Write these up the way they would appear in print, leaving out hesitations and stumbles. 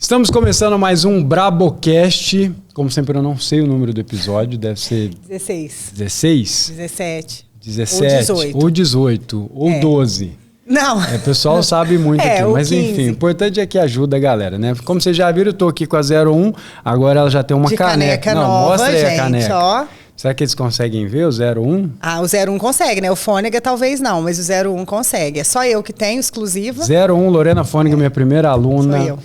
Estamos começando mais um Brabocast. Como sempre, eu não sei o número do episódio. Deve ser... 16. 16? 17. 17. Ou 18. Ou 12. Não. O pessoal sabe muito aqui. Mas 15. Enfim, o importante é que ajuda a galera, né? Como vocês já viram, eu tô aqui com a 01. Agora ela já tem uma caneca. Não, nova, mostra aí gente, a caneca. Ó. Será que eles conseguem ver o 01? Ah, o 01 consegue, né? O Fônega talvez não, mas o 01 consegue. É só eu que tenho, exclusiva. 01, Lorena Fônega, minha primeira aluna. Sou eu.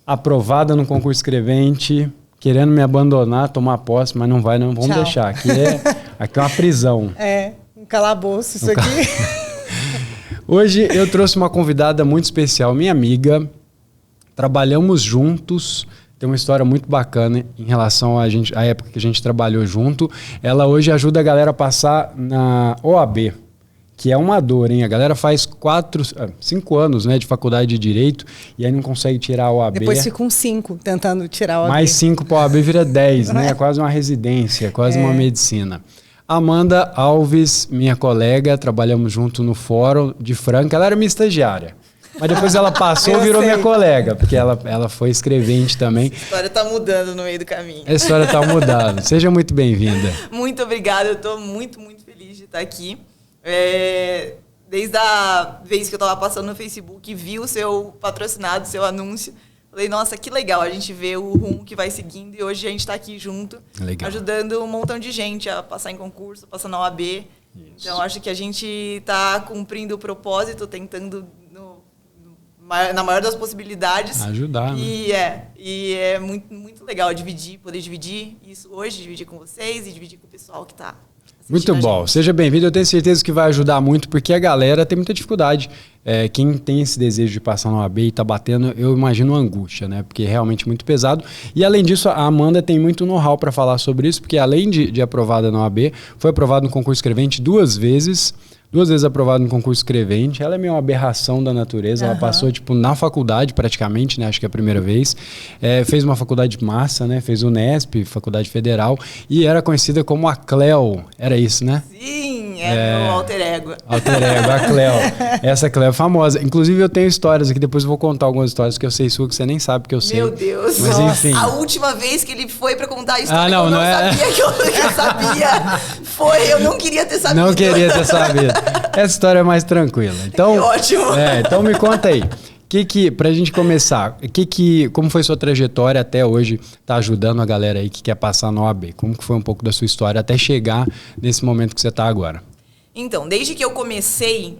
Aprovada no concurso escrevente, querendo me abandonar, tomar posse, mas não vai, não. Vamos deixar. Aqui é uma prisão. É, um calabouço isso aqui. Hoje eu trouxe uma convidada muito especial, minha amiga. Trabalhamos juntos. Tem uma história muito bacana em relação à época que a gente trabalhou junto. Ela hoje ajuda a galera a passar na OAB, que é uma dor, hein? A galera faz 5 anos, né, de faculdade de Direito e aí não consegue tirar a OAB. Depois fica uns 5 tentando tirar a OAB. Mais 5 para a OAB vira 10, né? É quase uma residência, quase uma medicina. Amanda Alves, minha colega, trabalhamos junto no Fórum de Franca. Ela era minha estagiária. Mas depois ela passou e virou minha colega, porque ela foi escrevente também. A história tá mudando no meio do caminho. A história tá mudando. Seja muito bem-vinda. Muito obrigada, eu tô muito, muito feliz de estar aqui. Desde a vez que eu tava passando no Facebook, vi o seu patrocinado, o seu anúncio. Falei, nossa, que legal, a gente vê o rumo que vai seguindo e hoje a gente tá aqui junto, ajudando um montão de gente a passar em concurso, passar na OAB. Isso. Então, acho que a gente tá cumprindo o propósito, tentando... na maior das possibilidades. Ajudar, né? E é muito, muito legal poder dividir isso hoje, dividir com vocês e dividir com o pessoal que está assistindo. Muito bom. Seja bem-vindo. Eu tenho certeza que vai ajudar muito, porque a galera tem muita dificuldade. Quem tem esse desejo de passar no OAB e está batendo, eu imagino angústia, né? Porque é realmente muito pesado. E além disso, a Amanda tem muito know-how para falar sobre isso, porque além de aprovada na OAB, foi aprovada no concurso escrevente 2 vezes. 2 vezes aprovada no concurso escrevente. Ela é meio uma aberração da natureza. Ela passou, na faculdade praticamente, né? Acho que é a primeira vez. Fez uma faculdade massa, né? Fez o Unesp, Faculdade Federal. E era conhecida como a Cleo. Era isso, né? Sim, meu alter ego. Alter ego, a Cleo. Essa Cleo é famosa. Inclusive, eu tenho histórias aqui. Depois eu vou contar algumas histórias que eu sei sua, que você nem sabe que eu sei. Meu Deus. Mas enfim. A última vez que ele foi pra contar a história, não, eu não sabia que eu sabia. Eu não queria ter sabido. Não queria ter sabido. Essa história é mais tranquila. Então, ótimo. Então me conta aí. Pra gente começar, como foi sua trajetória até hoje, tá ajudando a galera aí que quer passar na OAB? Como que foi um pouco da sua história até chegar nesse momento que você tá agora? Então, desde que eu comecei,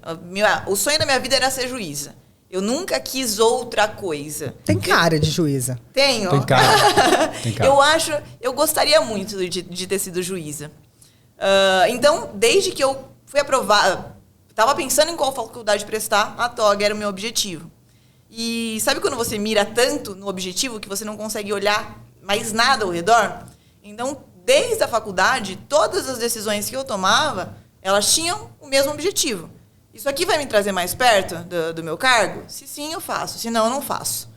o sonho da minha vida era ser juíza. Eu nunca quis outra coisa. Tem cara de juíza. Tenho. Tem cara. Eu gostaria muito de ter sido juíza. Então, desde que eu fui aprovada, estava pensando em qual faculdade prestar, a TOG era o meu objetivo. E sabe quando você mira tanto no objetivo que você não consegue olhar mais nada ao redor? Então, desde a faculdade, todas as decisões que eu tomava, elas tinham o mesmo objetivo. Isso aqui vai me trazer mais perto do meu cargo? Se sim, eu faço. Se não, eu não faço.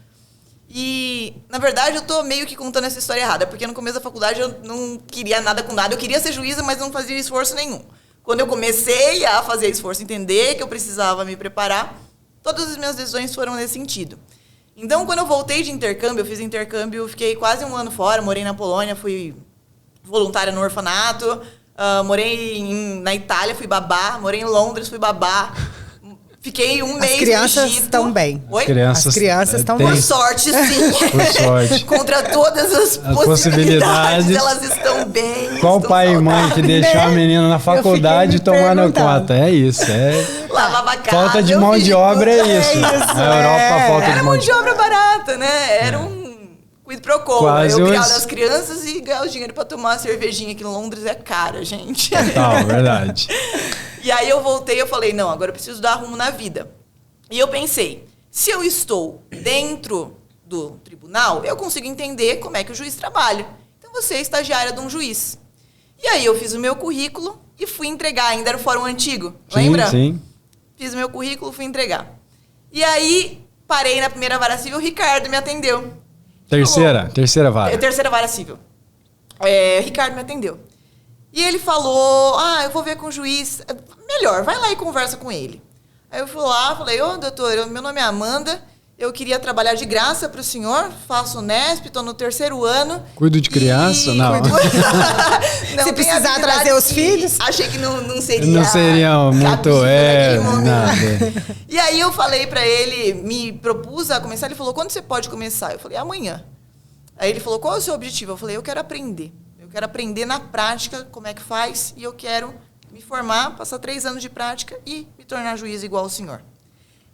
E, na verdade, eu tô meio que contando essa história errada, porque no começo da faculdade eu não queria nada com nada. Eu queria ser juíza, mas não fazia esforço nenhum. Quando eu comecei a fazer esforço, entender que eu precisava me preparar, todas as minhas decisões foram nesse sentido. Então, quando eu voltei de intercâmbio, eu fiz intercâmbio, fiquei quase 1 ano fora, morei na Polônia, fui voluntária no orfanato, morei na Itália, fui babá, morei em Londres, fui babá. Fiquei 1 mês no Egito. As crianças estão bem. Oi? As crianças estão bem. bem. Por sorte, sim. Por sorte. Contra todas as possibilidades, elas estão bem. Qual pai e mãe que deixou a menina na faculdade tomando conta? É isso. Lavava casa. Falta de mão de obra é isso. Na Europa, falta de mão de obra barata, né? Era um quid pro quo. Quase eu criava as crianças e ganhava o dinheiro pra tomar uma cervejinha, que em Londres é cara, gente. Total, verdade. E aí eu voltei e eu falei, não, agora eu preciso dar rumo na vida. E eu pensei, se eu estou dentro do tribunal, eu consigo entender como é que o juiz trabalha. Então você é estagiária de um juiz. E aí eu fiz o meu currículo e fui entregar, ainda era o fórum antigo, lembra? Sim. Fiz o meu currículo, fui entregar. E aí parei na primeira vara civil, o Ricardo me atendeu. Terceira vara. Terceira vara civil. O Ricardo me atendeu. E ele falou, eu vou ver com o juiz. Melhor, vai lá e conversa com ele. Aí eu fui lá, falei, doutor, meu nome é Amanda eu queria trabalhar de graça para o senhor, faço Unesp, estou no 3º ano. Cuido de criança? Não. Não. Se precisar trazer os filhos? Achei que não seria. Não seria muito, nada. E aí eu falei para ele, me propus a começar, ele falou, quando você pode começar? Eu falei, amanhã. Aí ele falou, qual é o seu objetivo? Eu falei, eu quero aprender. Eu quero aprender na prática como é que faz e eu quero me formar, passar 3 anos de prática e me tornar juiz igual ao senhor.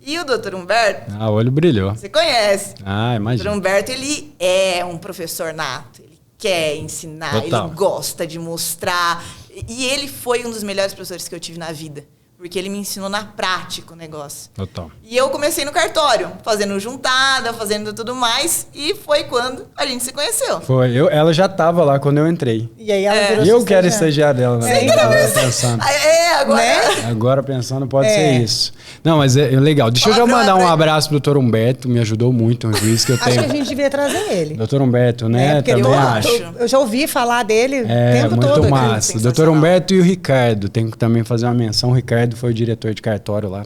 E o Dr. Humberto... O olho brilhou. Você conhece. Imagina. O Dr. Humberto, ele é um professor nato. Ele quer ensinar, Total. ele gosta de mostrar. E ele foi um dos melhores professores que eu tive na vida. Porque ele me ensinou na prática o negócio. Total. E eu comecei no cartório, fazendo juntada, fazendo tudo mais. E foi quando a gente se conheceu. Foi. Ela já estava lá quando eu entrei. E aí ela virou E eu quero estagiar dela. Sim, pensando. Agora... Né? Agora pensando, pode ser isso. Não, mas é legal. Deixa eu já mandar um abraço pro Dr. Humberto. Me ajudou muito, um juiz que eu tenho. Acho que a gente devia trazer ele. Dr. Humberto, né? Porque Também acho. eu já ouvi falar dele o tempo muito todo. massa. Dr. Humberto e o Ricardo. Tenho que também fazer uma menção. O Ricardo foi o diretor de cartório lá.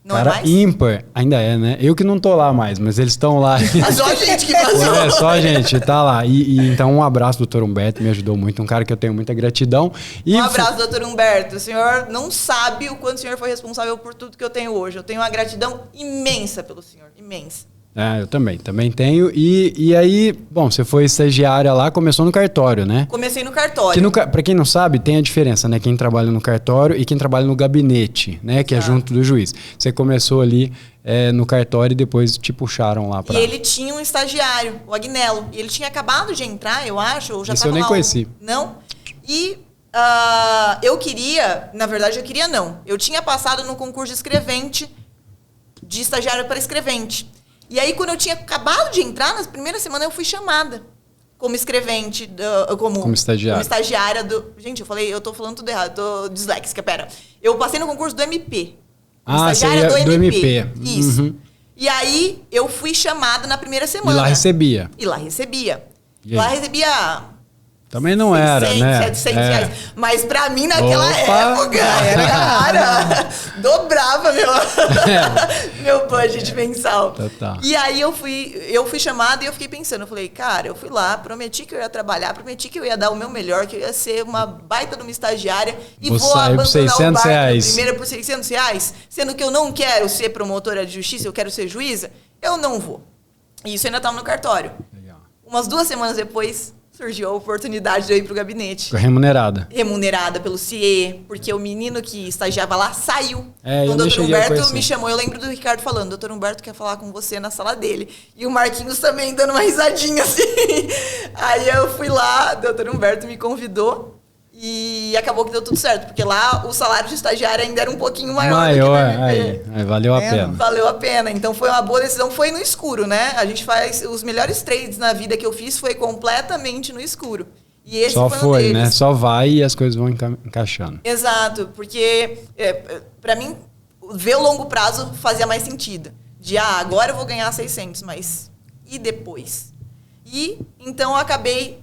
Não Cara é mais? ímpar. Ainda é, né? Eu que não tô lá mais, mas eles estão lá. Só a gente que passou. Só a gente, tá lá. E então um abraço, doutor Humberto, me ajudou muito. Um cara que eu tenho muita gratidão. E Um abraço, doutor Humberto. O senhor não sabe o quanto o senhor foi responsável por tudo que eu tenho hoje. Eu tenho uma gratidão imensa pelo senhor. Imensa. Eu também tenho. E aí, bom, você foi estagiária lá, começou no cartório, né? Comecei no cartório. Pra quem não sabe, tem a diferença, né? Quem trabalha no cartório e quem trabalha no gabinete, né? Que é junto do juiz. Você começou ali no cartório e depois te puxaram lá pra... E ele tinha um estagiário, o Agnello. E ele tinha acabado de entrar, eu acho. Ou já Esse eu nem lá conheci. Não? E eu queria... Na verdade, eu queria não. Eu tinha passado no concurso de escrevente, de estagiário para escrevente. E aí, quando eu tinha acabado de entrar, nas primeiras semanas, eu fui chamada como escrevente, como estagiária do... Gente, eu tô falando tudo errado, tô disléxica, pera. Eu passei no concurso do MP. Estagiária do MP. Isso. Uhum. E aí, eu fui chamada na primeira semana. E lá recebia. E lá recebia... Também não 600, era, né? 700 reais. Mas pra mim, naquela época, era dobrava meu budget mensal. Total. E aí eu fui chamada e eu fiquei pensando, eu falei, cara, eu fui lá, prometi que eu ia trabalhar, prometi que eu ia dar o meu melhor, que eu ia ser uma baita de uma estagiária e vou abandonar o barco primeiro por 600 reais, sendo que eu não quero ser promotora de justiça, eu quero ser juíza, eu não vou. E isso ainda estava no cartório. Legal. Umas 2 semanas depois... surgiu a oportunidade de eu ir pro gabinete. Remunerada. Remunerada pelo CIE, porque o menino que estagiava lá saiu. Então o doutor Humberto me chamou. Eu lembro do Ricardo falando, doutor Humberto quer falar com você na sala dele. E o Marquinhos também dando uma risadinha assim. Aí eu fui lá, o doutor Humberto me convidou. E acabou que deu tudo certo, porque lá o salário de estagiário ainda era um pouquinho maior. Aí valeu a pena. Valeu a pena. Então foi uma boa decisão, foi no escuro, né? A gente faz os melhores trades na vida que eu fiz foi completamente no escuro. E esse foi um deles. né? Só vai e as coisas vão encaixando. Exato, porque pra mim ver o longo prazo fazia mais sentido. De agora eu vou ganhar 600, mas e depois? E então eu acabei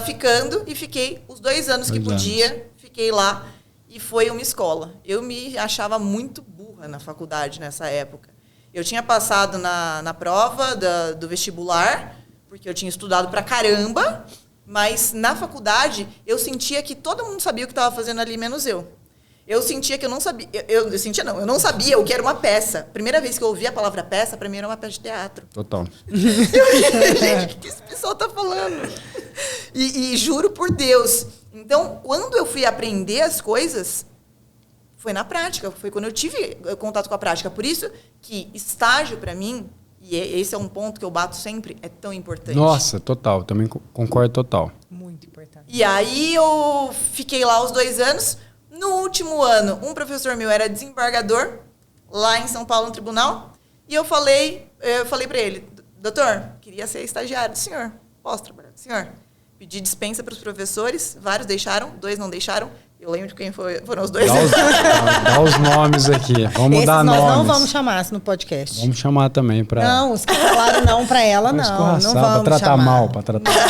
ficando e fiquei os 2 anos que podia, fiquei lá e foi uma escola. Eu me achava muito burra na faculdade nessa época. Eu tinha passado na prova do vestibular, porque eu tinha estudado pra caramba, mas na faculdade eu sentia que todo mundo sabia o que estava fazendo ali, menos eu. Eu sentia que eu não sabia. Eu não sabia o que era uma peça. Primeira vez que eu ouvi a palavra peça, pra mim era uma peça de teatro. Total. Gente, o que esse pessoal tá falando? E juro por Deus. Então, quando eu fui aprender as coisas, foi na prática. Foi quando eu tive contato com a prática. Por isso que estágio, pra mim, e esse é um ponto que eu bato sempre, é tão importante. Nossa, total. Também concordo total. Muito importante. E aí eu fiquei lá os 2 anos. No último ano, um professor meu era desembargador, lá em São Paulo, no tribunal. E eu falei para ele, doutor, queria ser estagiário do senhor. Posso trabalhar com o senhor? Pedi dispensa para os professores, vários deixaram, 2 não deixaram. Eu lembro de quem foram os 2. Dá os nomes aqui. Vamos dar nomes. Nós não vamos chamar no podcast. Vamos chamar também para... Não, os que falaram não para ela, não. Não vamos para tratar chamar. mal, para tratar mal.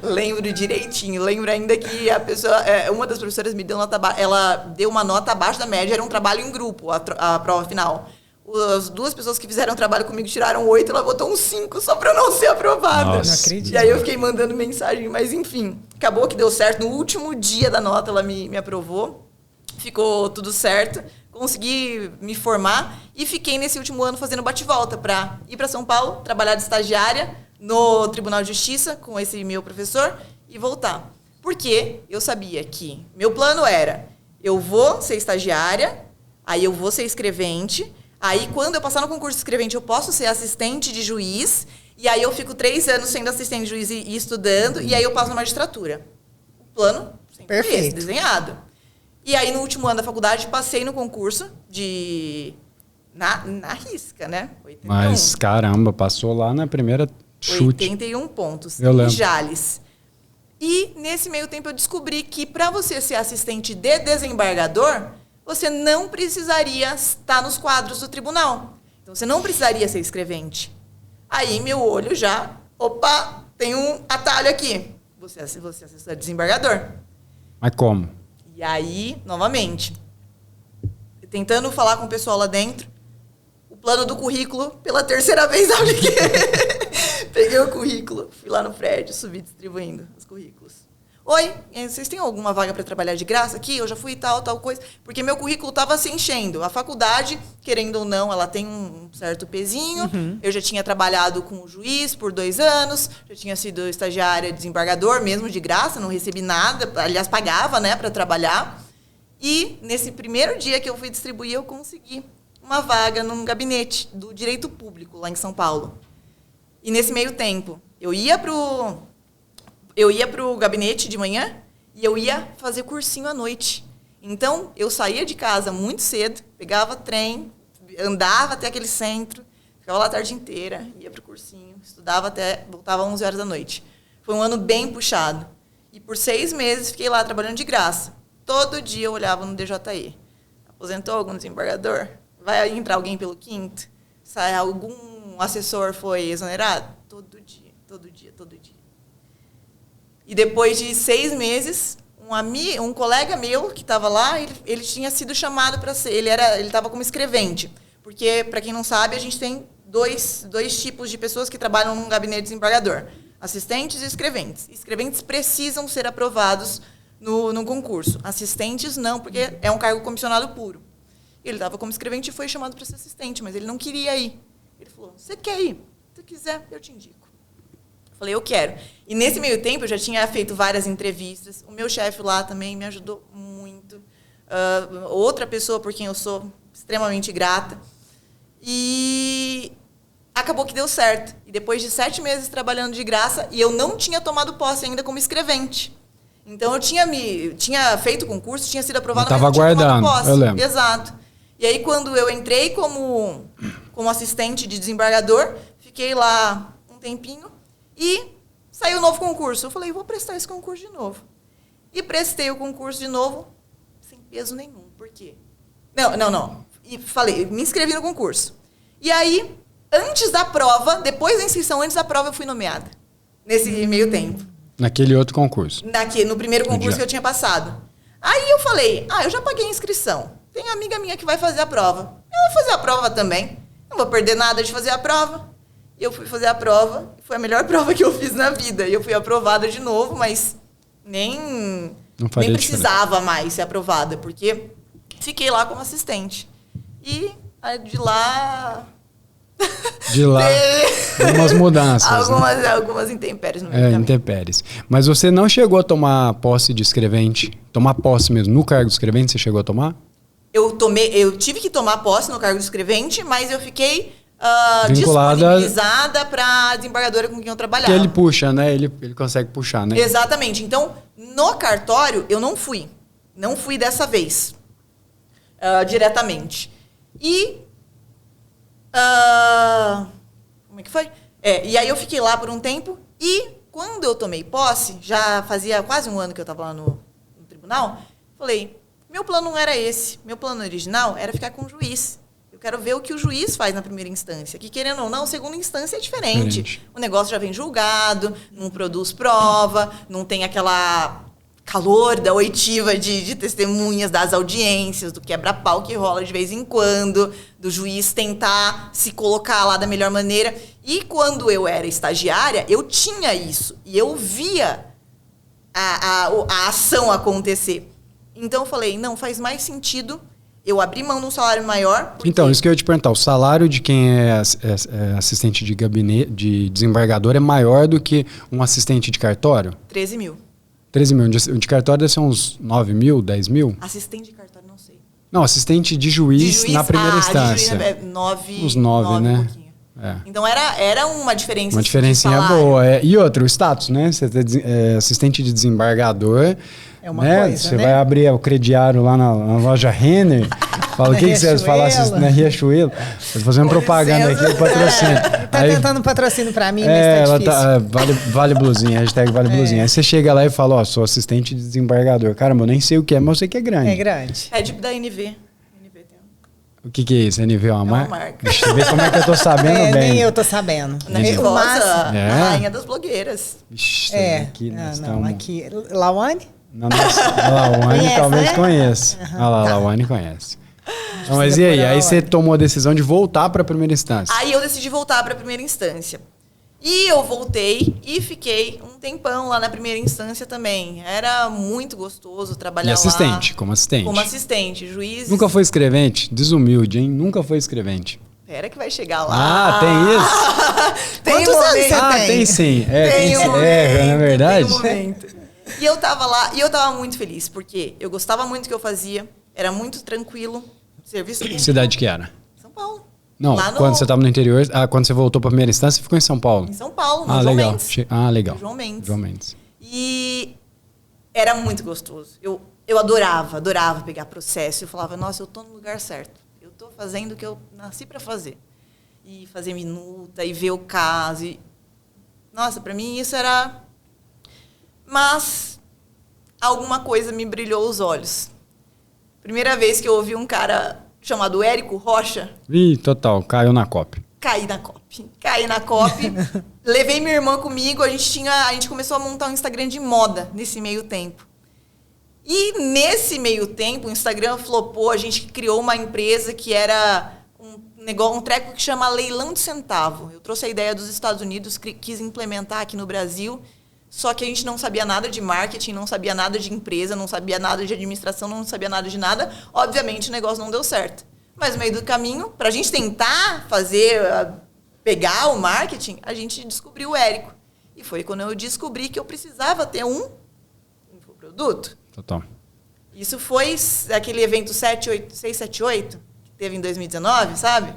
Lembro direitinho. Lembro ainda que a pessoa... uma das professoras me deu nota... Ela deu uma nota abaixo da média. Era um trabalho em grupo, a prova final. as 2 pessoas que fizeram o trabalho comigo tiraram 8, ela botou um 5 só pra eu não ser aprovada. Nossa. Não acredito. E aí eu fiquei mandando mensagem, mas enfim, acabou que deu certo. No último dia da nota ela me aprovou, ficou tudo certo, consegui me formar e fiquei nesse último ano fazendo bate-volta pra ir pra São Paulo, trabalhar de estagiária no Tribunal de Justiça com esse meu professor e voltar. Porque eu sabia que meu plano era, eu vou ser estagiária, aí eu vou ser escrevente, aí quando eu passar no concurso de escrevente eu posso ser assistente de juiz, e aí eu fico 3 anos sendo assistente de juiz e estudando, e aí eu passo na magistratura. O plano sempre foi esse, desenhado. E aí no último ano da faculdade passei no concurso de... Na risca, né? 81. Mas caramba, passou lá na primeira chute. 81 pontos. Eu lembro. Em Jales. E nesse meio tempo eu descobri que para você ser assistente de desembargador, você não precisaria estar nos quadros do tribunal. Então você não precisaria ser escrevente. Aí meu olho já, opa, tem um atalho aqui. Você é assessor de desembargador. Mas como? E aí, novamente, tentando falar com o pessoal lá dentro, o plano do currículo, pela 3ª vez apliquei. Peguei o currículo, fui lá no prédio, subi distribuindo os currículos. Oi, vocês têm alguma vaga para trabalhar de graça aqui? Eu já fui tal coisa. Porque meu currículo estava se enchendo. A faculdade, querendo ou não, ela tem um certo pezinho. Uhum. Eu já tinha trabalhado com o juiz por 2 anos. Já tinha sido estagiária, desembargador, mesmo de graça. Não recebi nada. Aliás, pagava, né, para trabalhar. E nesse primeiro dia que eu fui distribuir, eu consegui uma vaga num gabinete do direito público, lá em São Paulo. E nesse meio tempo, eu ia pro gabinete de manhã e eu ia fazer cursinho à noite. Então, eu saía de casa muito cedo, pegava trem, andava até aquele centro, ficava lá a tarde inteira, ia pro cursinho, estudava até, voltava às 11 horas da noite. Foi um ano bem puxado. E por 6 meses fiquei lá trabalhando de graça. Todo dia eu olhava no DJE. Aposentou algum desembargador? Vai entrar alguém pelo 5º? Sai algum assessor foi exonerado? Todo dia, todo dia, todo dia. E depois de 6 meses, um colega meu que estava lá, ele tinha sido chamado para ser... Ele estava como escrevente. Porque, para quem não sabe, a gente tem dois tipos de pessoas que trabalham num gabinete de desembargador. Assistentes e escreventes. Escreventes precisam ser aprovados no concurso. Assistentes não, porque é um cargo comissionado puro. Ele estava como escrevente e foi chamado para ser assistente, mas ele não queria ir. Ele falou, você quer ir? Se quiser, eu te indico. Eu falei, eu quero. E nesse meio tempo, eu já tinha feito várias entrevistas. O meu chefe lá também me ajudou muito. Outra pessoa por quem eu sou extremamente grata. E acabou que deu certo. E depois de 7 meses trabalhando de graça, e eu não tinha tomado posse ainda como escrevente. Então, eu tinha feito o concurso, tinha sido aprovado, mas não tinha tomado posse. Eu lembro. Exato. E aí, quando eu entrei como assistente de desembargador, fiquei lá um tempinho e saiu um novo concurso. Eu falei, vou prestar esse concurso de novo. E prestei o concurso de novo sem peso nenhum. Por quê? Não. E falei, me inscrevi no concurso. E aí, antes da prova, depois da inscrição, antes da prova, eu fui nomeada. Nesse meio tempo. Naquele outro concurso. No primeiro concurso que eu tinha passado. Aí eu falei, eu já paguei a inscrição. Tem uma amiga minha que vai fazer a prova. Eu vou fazer a prova também. Não vou perder nada de fazer a prova. E eu fui fazer a prova. Foi a melhor prova que eu fiz na vida. E eu fui aprovada de novo, mas nem precisava mais ser aprovada, porque fiquei lá como assistente. E de lá... algumas mudanças. Algumas intempéries no meio caminho. Intempéries. Mas você não chegou a tomar posse de escrevente? Tomar posse mesmo no cargo de escrevente, você chegou a tomar? Eu tive que tomar posse no cargo de escrevente, mas eu fiquei vinculada, disponibilizada para a desembargadora com quem eu trabalhava. Que ele puxa, né? Ele consegue puxar, né? Exatamente. Então, no cartório, eu não fui. Não fui dessa vez. Diretamente. E... como é que foi? E aí eu fiquei lá por um tempo e quando eu tomei posse, já fazia quase um ano que eu estava lá no tribunal, falei, meu plano não era esse. Meu plano original era ficar com o juiz. Eu quero ver o que o juiz faz na primeira instância. Que, querendo ou não, segunda instância é diferente. O negócio já vem julgado, não produz prova, não tem aquela calor da oitiva de testemunhas, das audiências, do quebra-pau que rola de vez em quando, do juiz tentar se colocar lá da melhor maneira. E quando eu era estagiária, eu tinha isso. E eu via a ação acontecer. Então eu falei, não, faz mais sentido eu abrir mão de um salário maior. Porque... Então, isso que eu ia te perguntar. O salário de quem é assistente de gabinete, de desembargador, é maior do que um assistente de cartório? 13 mil. 13 mil. De cartório deve ser uns 9 mil, 10 mil? Assistente de cartório, não sei. Não, assistente de juiz na primeira instância. De juiz, 9. Uns 9, né? Um pouquinho. É. Então era uma diferença. Uma diferencinha boa. E outro, o status, né? Você é assistente de desembargador. É uma né? coisa, Você né? vai abrir o crediário lá na loja Renner. Fala, o que você fala na Riachuelo? Estou fazendo propaganda aqui, o patrocínio. Tá tentando patrocínio pra mim, mas ela tá difícil. vale blusinha, hashtag vale blusinha. Aí você chega lá e fala, ó, sou assistente de desembargador. Caramba, eu nem sei o que é, mas eu sei que é grande. É grande. É tipo da NV. O que é isso? NV é uma marca? marca. Deixa eu ver como é que eu tô sabendo bem. Nem eu tô sabendo. Nervosa, É? a rainha das blogueiras. Vixe, Aqui, Lawane? Não, Lawane Conhece, talvez né? conheça. Olha lá, Lawane conhece. Não, mas e aí? Aí você tomou a decisão de voltar para a primeira instância. Aí eu decidi voltar para a primeira instância. E eu voltei e fiquei um tempão lá na primeira instância também. Era muito gostoso trabalhar E assistente, lá. Como assistente. Como assistente, juiz. Nunca foi escrevente? Desumilde, hein? Nunca foi escrevente. Pera que vai chegar lá. Ah, tem isso? Tem Quantos anos momento. você Tem sim. Tem Quem um se erra, não é verdade? Tem um momento. E eu tava lá, e eu tava muito feliz, porque eu gostava muito do que eu fazia, era muito tranquilo, serviço Que cidade que era? São Paulo. Não, Lá quando você estava no interior, quando você voltou para a primeira instância, você ficou em São Paulo? Em São Paulo, no Ah, João legal. Mendes. Legal. João Mendes. João Mendes. E era muito gostoso. Eu adorava pegar processo. Eu falava, nossa, eu tô no lugar certo. Eu tô fazendo o que eu nasci para fazer. E fazer minuta, e ver o caso. Nossa, para mim isso era... Mas alguma coisa me brilhou os olhos. Primeira vez que eu ouvi um cara chamado Érico Rocha. Ih, total, caiu na COP. Caí na COP. Levei minha irmã comigo. A gente começou a montar um Instagram de moda nesse meio tempo. E nesse meio tempo, o Instagram flopou. A gente criou uma empresa que era um treco que chama Leilão de Centavo. Eu trouxe a ideia dos Estados Unidos, quis implementar aqui no Brasil. Só que a gente não sabia nada de marketing, não sabia nada de empresa, não sabia nada de administração, não sabia nada de nada. Obviamente, o negócio não deu certo. Mas no meio do caminho, para a gente tentar pegar o marketing, a gente descobriu o Érico. E foi quando eu descobri que eu precisava ter um infoproduto. Total. Isso foi aquele evento 678, que teve em 2019, sabe?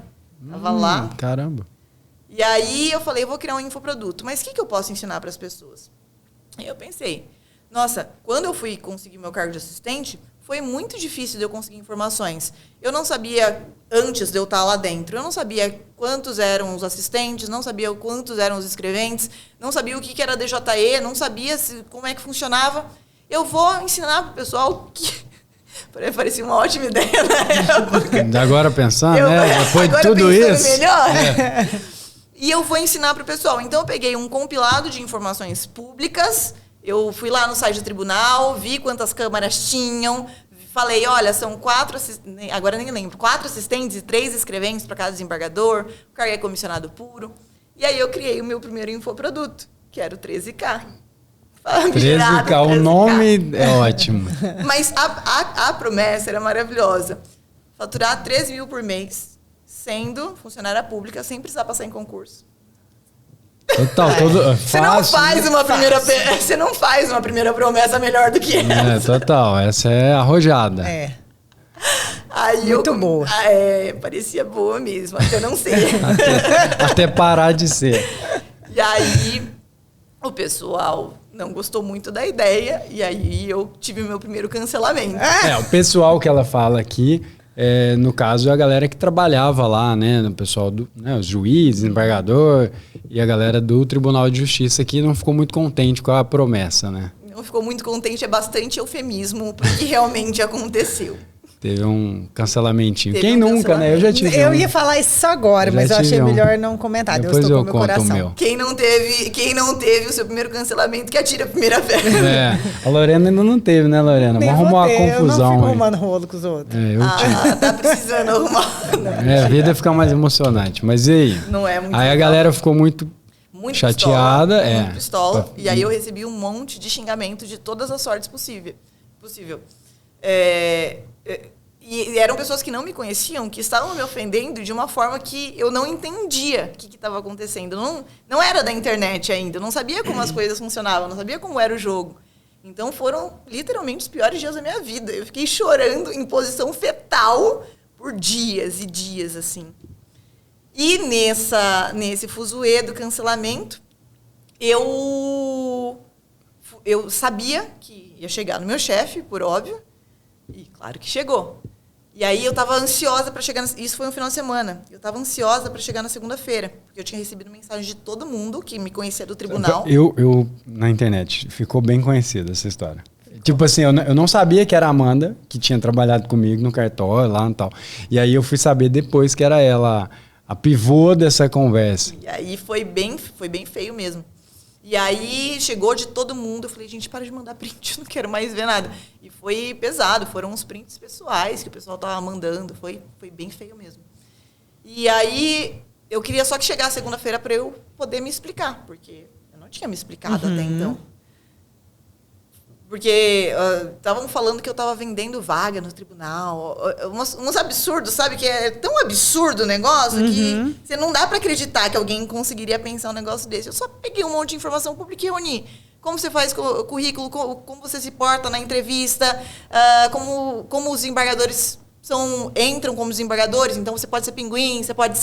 Tava lá. Caramba. E aí eu falei, eu vou criar um infoproduto. Mas o que eu posso ensinar para as pessoas? Aí eu pensei, nossa, quando eu fui conseguir meu cargo de assistente, foi muito difícil de eu conseguir informações. Eu não sabia, antes de eu estar lá dentro, eu não sabia quantos eram os assistentes, não sabia quantos eram os escreventes, não sabia o que era DJE, não sabia como é que funcionava. Eu vou ensinar para o pessoal que... Parecia uma ótima ideia na época. Agora pensando, né? Depois de tudo isso... Melhor. E eu vou ensinar para o pessoal. Então, eu peguei um compilado de informações públicas. Eu fui lá no site do tribunal, vi quantas câmaras tinham. Falei, olha, são 4 assistentes, agora nem lembro, 4 assistentes e 3 escreventes para cada desembargador. O cargo é comissionado puro. E aí eu criei o meu primeiro infoproduto, que era o 13K. 13K, o nome é ótimo. Mas a promessa era maravilhosa. Faturar 13 mil por mês, sendo funcionária pública, sem precisar passar em concurso. Total, Você não faz uma primeira promessa melhor do que essa. Total, essa é arrojada. Aí muito boa. Parecia boa mesmo, até eu não sei. até parar de ser. E aí, o pessoal não gostou muito da ideia, e aí eu tive o meu primeiro cancelamento. O pessoal que ela fala aqui... no caso, é a galera que trabalhava lá, né? O pessoal, os juízes, embargador e a galera do Tribunal de Justiça que não ficou muito contente com a promessa, né? Não ficou muito contente, é bastante eufemismo, porque realmente aconteceu. Teve um cancelamentinho. Teve Quem um nunca, né? Eu já tive Eu um. ia falar isso só agora, mas eu achei melhor não comentar. Depois Deus eu tocou meu conto o coração. meu. Quem não teve o seu primeiro cancelamento, que atira a primeira pedra. É, a Lorena ainda não teve, né, Lorena? Nem Vamos arrumar uma eu não confusão fico aí. arrumando rolo com os outros. É, eu tive. Tá precisando arrumar. A vida fica mais emocionante. Mas e aí? Não é muito Aí a legal. galera ficou muito chateada. Pistola, É. muito pistola. E aí eu recebi um monte de xingamento de todas as sortes possível. E eram pessoas que não me conheciam, que estavam me ofendendo de uma forma que eu não entendia o que estava acontecendo. Não era da internet ainda, eu não sabia como as coisas funcionavam, não sabia como era o jogo. Então foram literalmente os piores dias da minha vida. Eu fiquei chorando em posição fetal por dias e dias, assim. E nesse fuzuê do cancelamento, eu sabia que ia chegar no meu chefe, por óbvio, e claro que chegou. E aí eu estava ansiosa para chegar... Isso foi um final de semana. Eu estava ansiosa para chegar na segunda-feira, porque eu tinha recebido mensagem de todo mundo que me conhecia do tribunal. Eu na internet, ficou bem conhecida essa história. Tipo assim, eu não sabia que era a Amanda, que tinha trabalhado comigo no cartório lá e tal. E aí eu fui saber depois que era ela a pivô dessa conversa. E aí foi bem feio mesmo. E aí chegou de todo mundo, eu falei, gente, para de mandar print, eu não quero mais ver nada. E foi pesado, foram uns prints pessoais que o pessoal tava mandando, foi bem feio mesmo. E aí eu queria só que chegasse segunda-feira para eu poder me explicar, porque eu não tinha me explicado até então. Porque estavam falando que eu estava vendendo vaga no tribunal. Uns absurdos, sabe? Que é tão absurdo o negócio que você não dá para acreditar que alguém conseguiria pensar um negócio desse. Eu só peguei um monte de informação pública e reuni. Como você faz o currículo, como você se porta na entrevista, como os embargadores entram como desembargadores, então você pode ser pinguim, você pode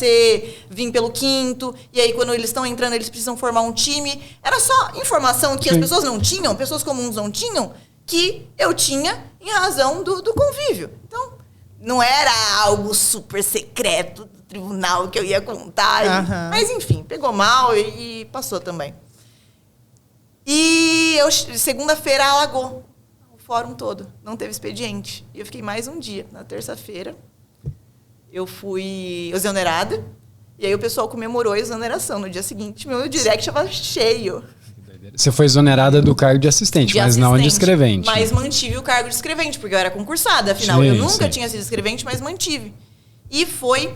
vir pelo quinto, e aí quando eles estão entrando, eles precisam formar um time. Era só informação que as pessoas não tinham, pessoas comuns não tinham, que eu tinha em razão do convívio. Então, não era algo super secreto do tribunal que eu ia contar. Mas, enfim, pegou mal e passou também. E segunda-feira alagou fórum todo, não teve expediente. E eu fiquei mais um dia. Na terça-feira, eu fui exonerada, e aí o pessoal comemorou a exoneração. No dia seguinte, meu direct estava cheio. Você foi exonerada do cargo de assistente, mas não de escrevente. Mas mantive o cargo de escrevente, porque eu era concursada. Afinal, eu nunca tinha sido escrevente, mas mantive. E foi...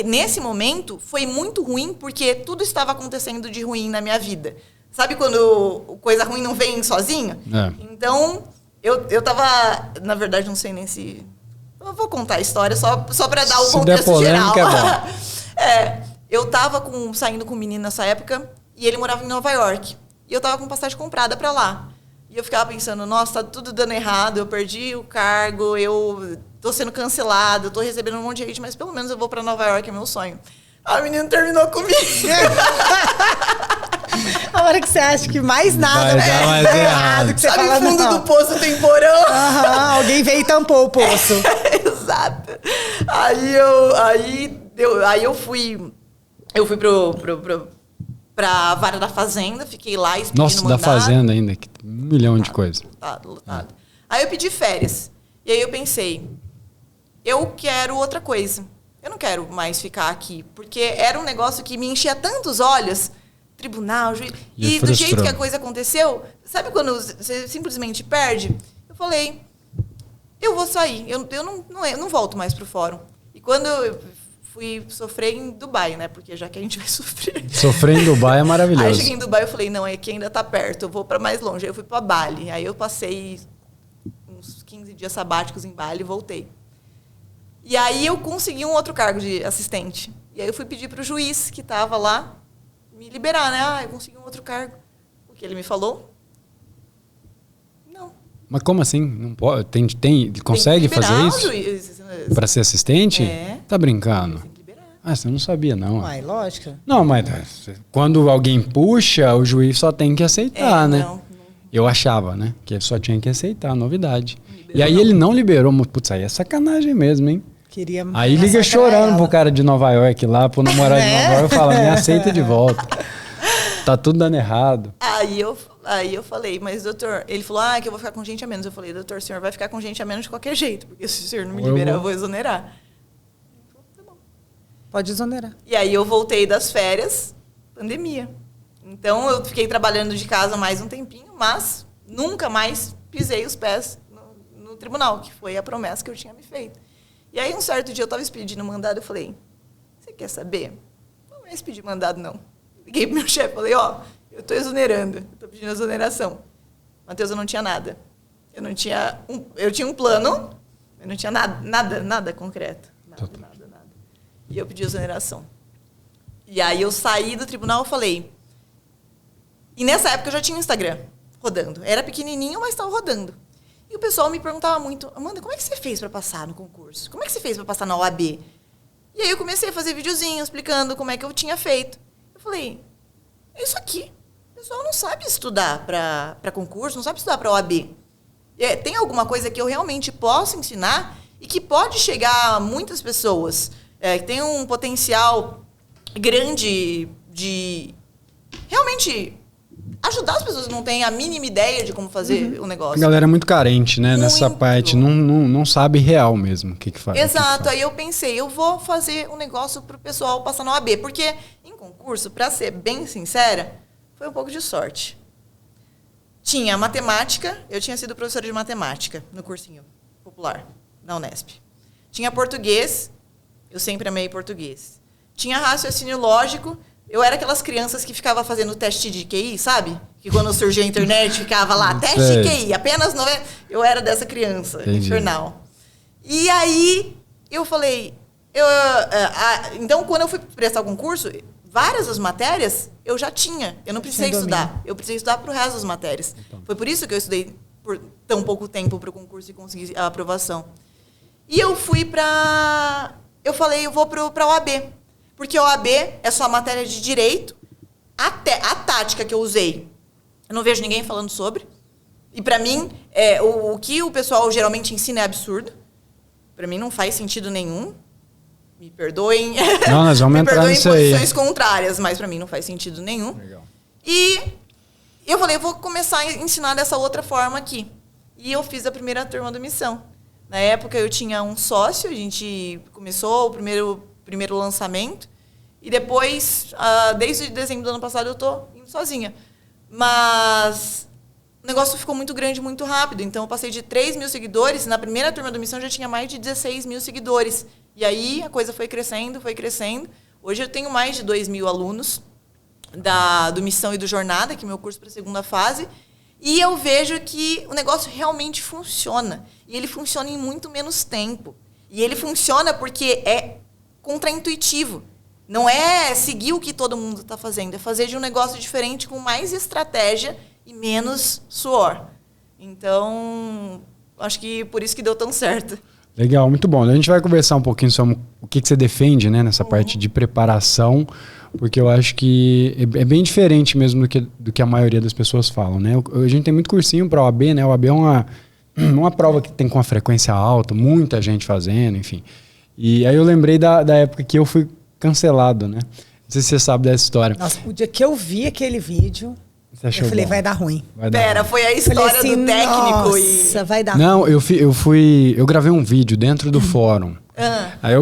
nesse momento, foi muito ruim, porque tudo estava acontecendo de ruim na minha vida. Sabe quando coisa ruim não vem sozinha? Então, eu tava... Na verdade, não sei nem se... Eu vou contar a história só para dar o contexto geral. É bom. Eu tava saindo com um menino nessa época e ele morava em Nova York. E eu tava com passagem comprada para lá. E eu ficava pensando, nossa, tá tudo dando errado, eu perdi o cargo, eu tô sendo cancelado, eu tô recebendo um monte de hate, mas pelo menos eu vou para Nova York, é meu sonho. A menina terminou comigo. A hora que você acha que mais nada vai dar mais errado. Que você Sabe fala, o fundo não. do poço tem porão? Alguém veio e tampou o poço. Exato. Aí eu fui pra vara da fazenda, fiquei lá expedindo Nossa, mandato. da fazenda ainda, que 1 milhão de coisas. Lotado. Aí eu pedi férias. E aí eu pensei, eu quero outra coisa. Eu não quero mais ficar aqui, porque era um negócio que me enchia tantos olhos, tribunal, juiz, e do jeito que a coisa aconteceu, sabe quando você simplesmente perde? Eu falei, eu vou sair, eu não volto mais pro fórum. E quando eu fui sofrer em Dubai, né, porque já que a gente vai sofrer. Sofrer em Dubai é maravilhoso. Aí cheguei em Dubai, eu falei, não, aqui ainda tá perto, eu vou para mais longe. Aí eu fui para Bali, aí eu passei uns 15 dias sabáticos em Bali e voltei. E aí eu consegui um outro cargo de assistente. E aí eu fui pedir para o juiz que estava lá me liberar, né? Eu consegui um outro cargo. O que ele me falou? Não. Mas como assim? Não pode? Consegue fazer isso? Para ser assistente? Tá brincando? Tem que liberar. Você não sabia, não. Lógico. Não, mas quando alguém puxa, o juiz só tem que aceitar, né? Não. Eu achava, né? Que ele só tinha que aceitar a novidade. E aí ele não liberou. Putz, aí é sacanagem mesmo, hein? Aí liga chorando pro cara de Nova York lá, pro namorado de Nova York, e fala, me aceita de volta. Tá tudo dando errado. Aí eu falei, mas doutor, ele falou, que eu vou ficar com gente a menos. Eu falei, doutor, o senhor vai ficar com gente a menos de qualquer jeito, porque se o senhor não me liberar, eu vou exonerar. Ele falou, tá bom. Pode exonerar. E aí eu voltei das férias, pandemia. Então eu fiquei trabalhando de casa mais um tempinho, mas nunca mais pisei os pés no tribunal, que foi a promessa que eu tinha me feito. E aí um certo dia eu estava expedindo mandado, eu falei, você quer saber? Não vai expedir mandado, não. Liguei pro meu chefe, falei, eu tô exonerando, eu tô pedindo exoneração. Matheus, eu não tinha nada. Eu tinha um plano, eu não tinha nada concreto. Nada. E eu pedi exoneração. E aí eu saí do tribunal e falei... E nessa época eu já tinha um Instagram rodando. Era pequenininho, mas estava rodando. E o pessoal me perguntava muito, Amanda, como é que você fez para passar no concurso? Como é que você fez para passar na OAB? E aí eu comecei a fazer videozinho explicando como é que eu tinha feito. Eu falei, é isso aqui. O pessoal não sabe estudar para concurso, não sabe estudar para OAB. Tem alguma coisa que eu realmente posso ensinar e que pode chegar a muitas pessoas. Tem um potencial grande de realmente ajudar as pessoas que não têm a mínima ideia de como fazer o negócio. A galera é muito carente, né? Muito. Nessa parte. Não sabe real mesmo o que faz. Exato. Aí eu pensei, eu vou fazer um negócio pro pessoal passar na OAB. Porque em concurso, para ser bem sincera, foi um pouco de sorte. Tinha matemática, eu tinha sido professora de matemática no cursinho popular, na Unesp. Tinha português, eu sempre amei português. Tinha raciocínio lógico, eu era aquelas crianças que ficava fazendo teste de QI, sabe? Que quando surgiu a internet ficava lá, teste de QI, apenas 90. Eu era dessa criança, infernal. E aí eu falei, então quando eu fui prestar o concurso, várias das matérias eu já tinha. Eu não precisei estudar. Eu precisei estudar para o resto das matérias. Então. Foi por isso que eu estudei por tão pouco tempo para o concurso e consegui a aprovação. E eu fui para... Eu falei, eu vou para a OAB. Porque a OAB é só a matéria de direito. A tática que eu usei, eu não vejo ninguém falando sobre. E para mim, o que o pessoal geralmente ensina é absurdo. Para mim não faz sentido nenhum. Me perdoem. Não, nós vamos entrar nisso aí. Me perdoem posições contrárias, mas para mim não faz sentido nenhum. Legal. E eu falei, eu vou começar a ensinar dessa outra forma aqui. E eu fiz a primeira turma do Missão. Na época eu tinha um sócio, a gente começou o primeiro lançamento. E depois, desde dezembro do ano passado, eu tô indo sozinha. Mas o negócio ficou muito grande, muito rápido. Então eu passei de 3 mil seguidores. Na primeira turma do Missão já tinha mais de 16 mil seguidores. E aí a coisa foi crescendo, foi crescendo. Hoje eu tenho mais de 2 mil alunos do Missão e do Jornada, que é meu curso para a segunda fase. E eu vejo que o negócio realmente funciona. E ele funciona em muito menos tempo. E ele funciona porque é contraintuitivo. Não é seguir o que todo mundo está fazendo. É fazer de um negócio diferente com mais estratégia e menos suor. Então, acho que por isso que deu tão certo. Legal, muito bom. A gente vai conversar um pouquinho sobre o que você defende, né, nessa parte de preparação, porque eu acho que é bem diferente mesmo do que a maioria das pessoas falam, né? A gente tem muito cursinho para a OAB, né? A OAB é uma prova que tem com uma frequência alta, muita gente fazendo, enfim. E aí eu lembrei da época que eu fui cancelado, né? Não sei se você sabe dessa história. Nossa, o dia que eu vi aquele vídeo, eu falei, vai dar ruim. Foi a história assim, do técnico. Nossa, vai dar ruim. Não, eu gravei um vídeo dentro do fórum. Aí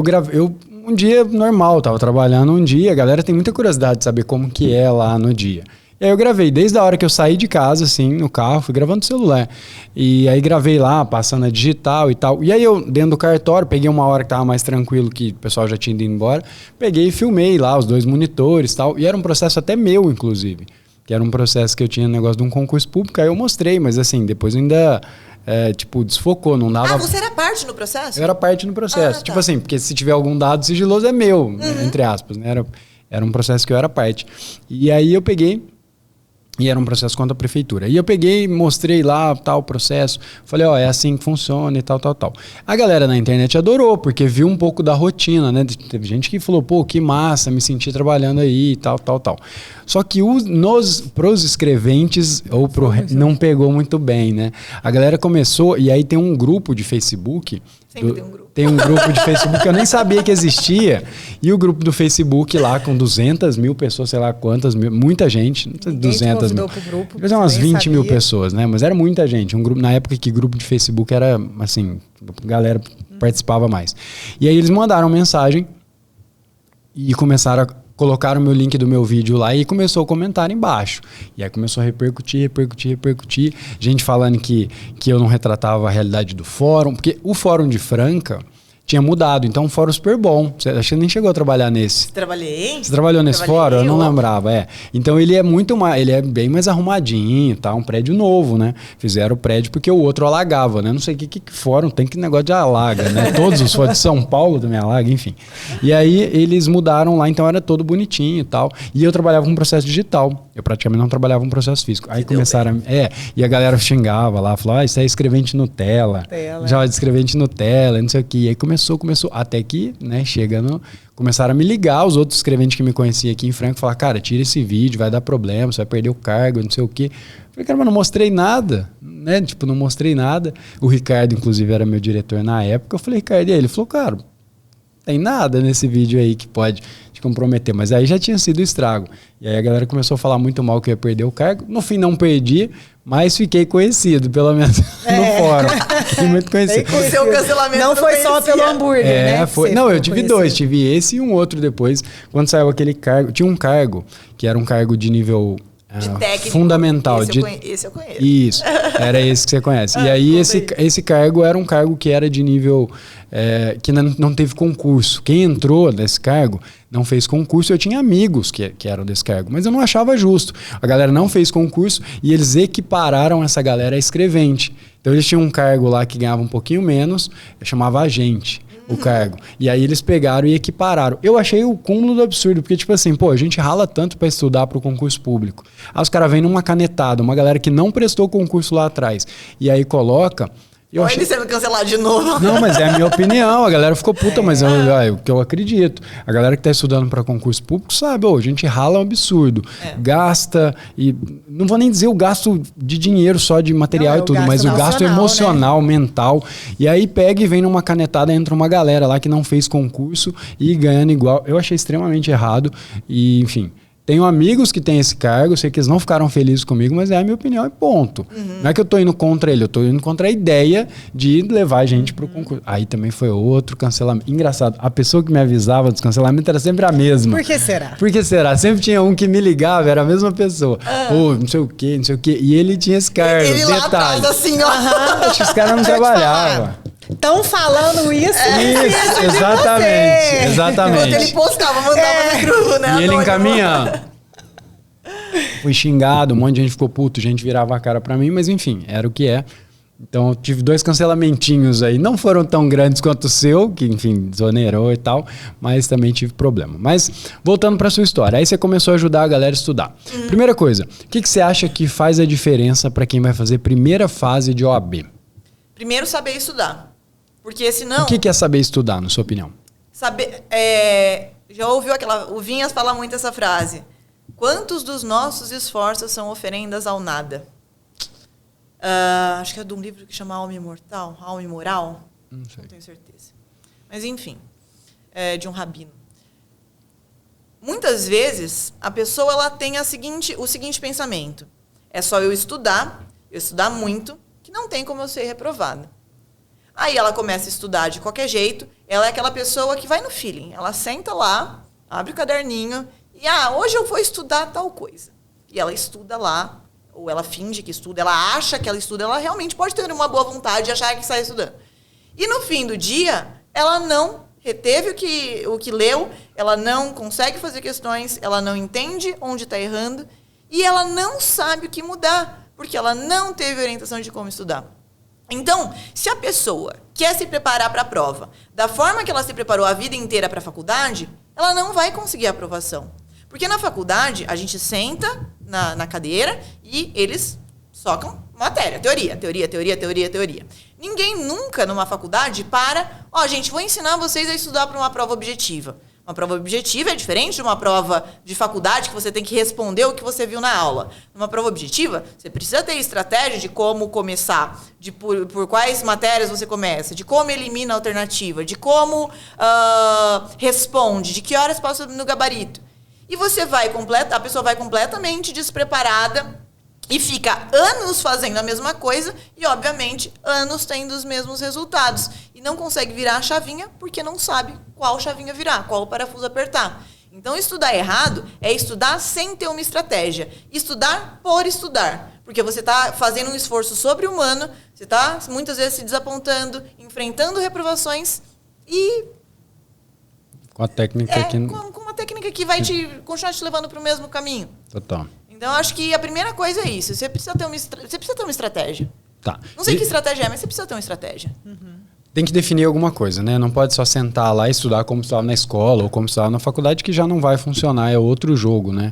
um dia normal, tava trabalhando um dia, a galera tem muita curiosidade de saber como que é lá no dia. E aí eu gravei, desde a hora que eu saí de casa, assim, no carro, fui gravando no celular. E aí gravei lá, passando a digital e tal. E aí eu, dentro do cartório, peguei uma hora que tava mais tranquilo, que o pessoal já tinha ido embora. Peguei e filmei lá os 2 monitores e tal. E era um processo até meu, inclusive. Que era um processo que eu tinha no negócio de um concurso público. Aí eu mostrei, mas assim, depois ainda... desfocou, não dava... você era parte no processo? Eu era parte no processo. Tipo assim, porque se tiver algum dado sigiloso é meu, entre aspas, né? Era um processo que eu era parte. E aí eu peguei, e era um processo contra a prefeitura. E eu peguei, mostrei lá, tal, processo. Falei, é assim que funciona e tal. A galera na internet adorou, porque viu um pouco da rotina, né? Teve gente que falou, pô, que massa, me senti trabalhando aí e tal. Só que pros escreventes, não pegou muito bem, né? A galera começou, e aí tem um grupo de Facebook, Sempre tem um grupo. Tem um grupo de Facebook que eu nem sabia que existia. E o grupo do Facebook lá com 200 mil pessoas, sei lá quantas mil, muita gente. Não sei, 200 mil. Pro grupo, Deve ser umas 20 sabia. mil pessoas, né? Mas era muita gente. Um grupo, na época que grupo de Facebook era, assim, a galera participava mais. E aí eles mandaram mensagem e começaram colocaram o meu link do meu vídeo lá e começou a comentar embaixo. E aí começou a repercutir. Gente falando que eu não retratava a realidade do fórum, porque o fórum de Franca tinha mudado, então um fórum super bom. Você acho que nem chegou a trabalhar nesse. Trabalhei. Você trabalhou nesse fórum? Eu não lembrava, Então ele é muito mais, ele é bem mais arrumadinho, tá? Um prédio novo, né? Fizeram o prédio porque o outro alagava, né? Não sei que fórum tem, que negócio de alaga, né? Todos os fóruns de São Paulo também alaga, enfim. E aí eles mudaram lá, então era todo bonitinho e tal. E eu trabalhava com processo digital. Eu praticamente não trabalhava com processo físico. Aí começaram, e a galera xingava lá, falou, isso é escrevente Nutella. Já escrevente Nutella, não sei o que. E aí começou, até que, né, começaram a me ligar, os outros escreventes que me conheciam aqui em Franca, falaram, cara, tira esse vídeo, vai dar problema, você vai perder o cargo, não sei o quê. Eu falei, cara, mas não mostrei nada, né? Tipo, não mostrei nada. O Ricardo, inclusive, era meu diretor na época. Eu falei, Ricardo, e aí? Ele falou, cara, tem nada nesse vídeo aí que pode te comprometer. Mas aí já tinha sido estrago. E aí a galera começou a falar muito mal que eu ia perder o cargo. No fim, não perdi, mas fiquei conhecido, pelo menos no fórum. Fiquei muito conhecido. O seu cancelamento não foi só pelo hambúrguer, né? Foi. Não, eu tive dois. Tive esse e um outro depois. Quando saiu aquele cargo, tinha um cargo que era um cargo de nível de técnico, fundamental. Esse eu conheço. Isso, era esse que você conhece. E aí esse cargo era um cargo que era de nível que não teve concurso. Quem entrou nesse cargo não fez concurso. Eu tinha amigos que eram desse cargo, mas eu não achava justo. A galera não fez concurso e eles equipararam essa galera a escrevente. Então eles tinham um cargo lá que ganhava um pouquinho menos, chamava agente. O cargo. E aí eles pegaram e equipararam. Eu achei o cúmulo do absurdo, porque tipo assim, a gente rala tanto para estudar para o concurso público. Aí os caras vêm numa canetada, uma galera que não prestou concurso lá atrás. E aí coloca... Olha ele sendo cancelado de novo. Não, mas é a minha opinião. A galera ficou puta, mas é o que eu acredito. A galera que tá estudando para concurso público sabe, a gente rala um absurdo. Gasta, e não vou nem dizer o gasto de dinheiro só de material e tudo, mas o gasto emocional, né? Mental. E aí pega e vem numa canetada, entra uma galera lá que não fez concurso e ganhando igual. Eu achei extremamente errado e, enfim... Tenho amigos que têm esse cargo, sei que eles não ficaram felizes comigo, mas é a minha opinião e ponto. Não é que eu tô indo contra ele, eu tô indo contra a ideia de levar a gente pro concurso. Aí também foi outro cancelamento. Engraçado, a pessoa que me avisava dos cancelamentos era sempre a mesma. Por que será? Por que será? Sempre tinha um que me ligava, era a mesma pessoa. Não sei o quê. E ele tinha esse cargo. Ele lá atrás, assim, ó. Acho que os caras não trabalhavam. Estão falando isso? Isso, exatamente. Enquanto ele postava, mandava no grupo, né? E ele encaminhando. Fui xingado, um monte de gente ficou puto, gente virava a cara pra mim, mas enfim, era o que é. Então eu tive 2 cancelamentinhos aí, não foram tão grandes quanto o seu, que enfim, desonerou e tal, mas também tive problema. Mas voltando pra sua história, aí você começou a ajudar a galera a estudar. Primeira coisa, o que você acha que faz a diferença pra quem vai fazer primeira fase de OAB? Primeiro, saber estudar. Porque senão... O que é saber estudar, na sua opinião? Saber... já ouviu o Vinhas falar muito essa frase. Quantos dos nossos esforços são oferendas ao nada? Acho que é de um livro que chama Alma Imortal, Alma Imoral. Não tenho certeza. Mas, enfim, de um rabino. Muitas vezes, a pessoa ela tem o seguinte pensamento. É só eu estudar muito, que não tem como eu ser reprovada. Aí ela começa a estudar de qualquer jeito. Ela é aquela pessoa que vai no feeling. Ela senta lá, abre o caderninho e, hoje eu vou estudar tal coisa. E ela estuda lá, ou ela finge que estuda, ela acha que ela estuda, ela realmente pode ter uma boa vontade de achar que está estudando. E no fim do dia, ela não reteve o que leu, ela não consegue fazer questões, ela não entende onde está errando e ela não sabe o que mudar, porque ela não teve orientação de como estudar. Então, se a pessoa quer se preparar para a prova da forma que ela se preparou a vida inteira para a faculdade, ela não vai conseguir a aprovação. Porque na faculdade, a gente senta na cadeira e eles socam matéria, teoria. Ninguém nunca numa faculdade para, gente, vou ensinar vocês a estudar para uma prova objetiva. Uma prova objetiva é diferente de uma prova de faculdade que você tem que responder o que você viu na aula. Numa prova objetiva, você precisa ter estratégia de como começar, de por quais matérias você começa, de como elimina a alternativa, de como responde, de que horas passa no gabarito. E a pessoa vai completamente despreparada e fica anos fazendo a mesma coisa e, obviamente, anos tendo os mesmos resultados. E não consegue virar a chavinha porque não sabe qual chavinha virar, qual parafuso apertar. Então, estudar errado é estudar sem ter uma estratégia. Estudar por estudar. Porque você está fazendo um esforço sobre-humano, você está, muitas vezes, se desapontando, enfrentando reprovações e... Com a técnica com uma técnica que vai continuar te levando para o mesmo caminho. Total. Então, acho que a primeira coisa é isso. Você precisa ter uma estratégia. Tá. Não sei que estratégia é, mas você precisa ter uma estratégia. Tem que definir alguma coisa, né? Não pode só sentar lá e estudar como estudava na escola ou como estudava na faculdade, que já não vai funcionar, é outro jogo, né?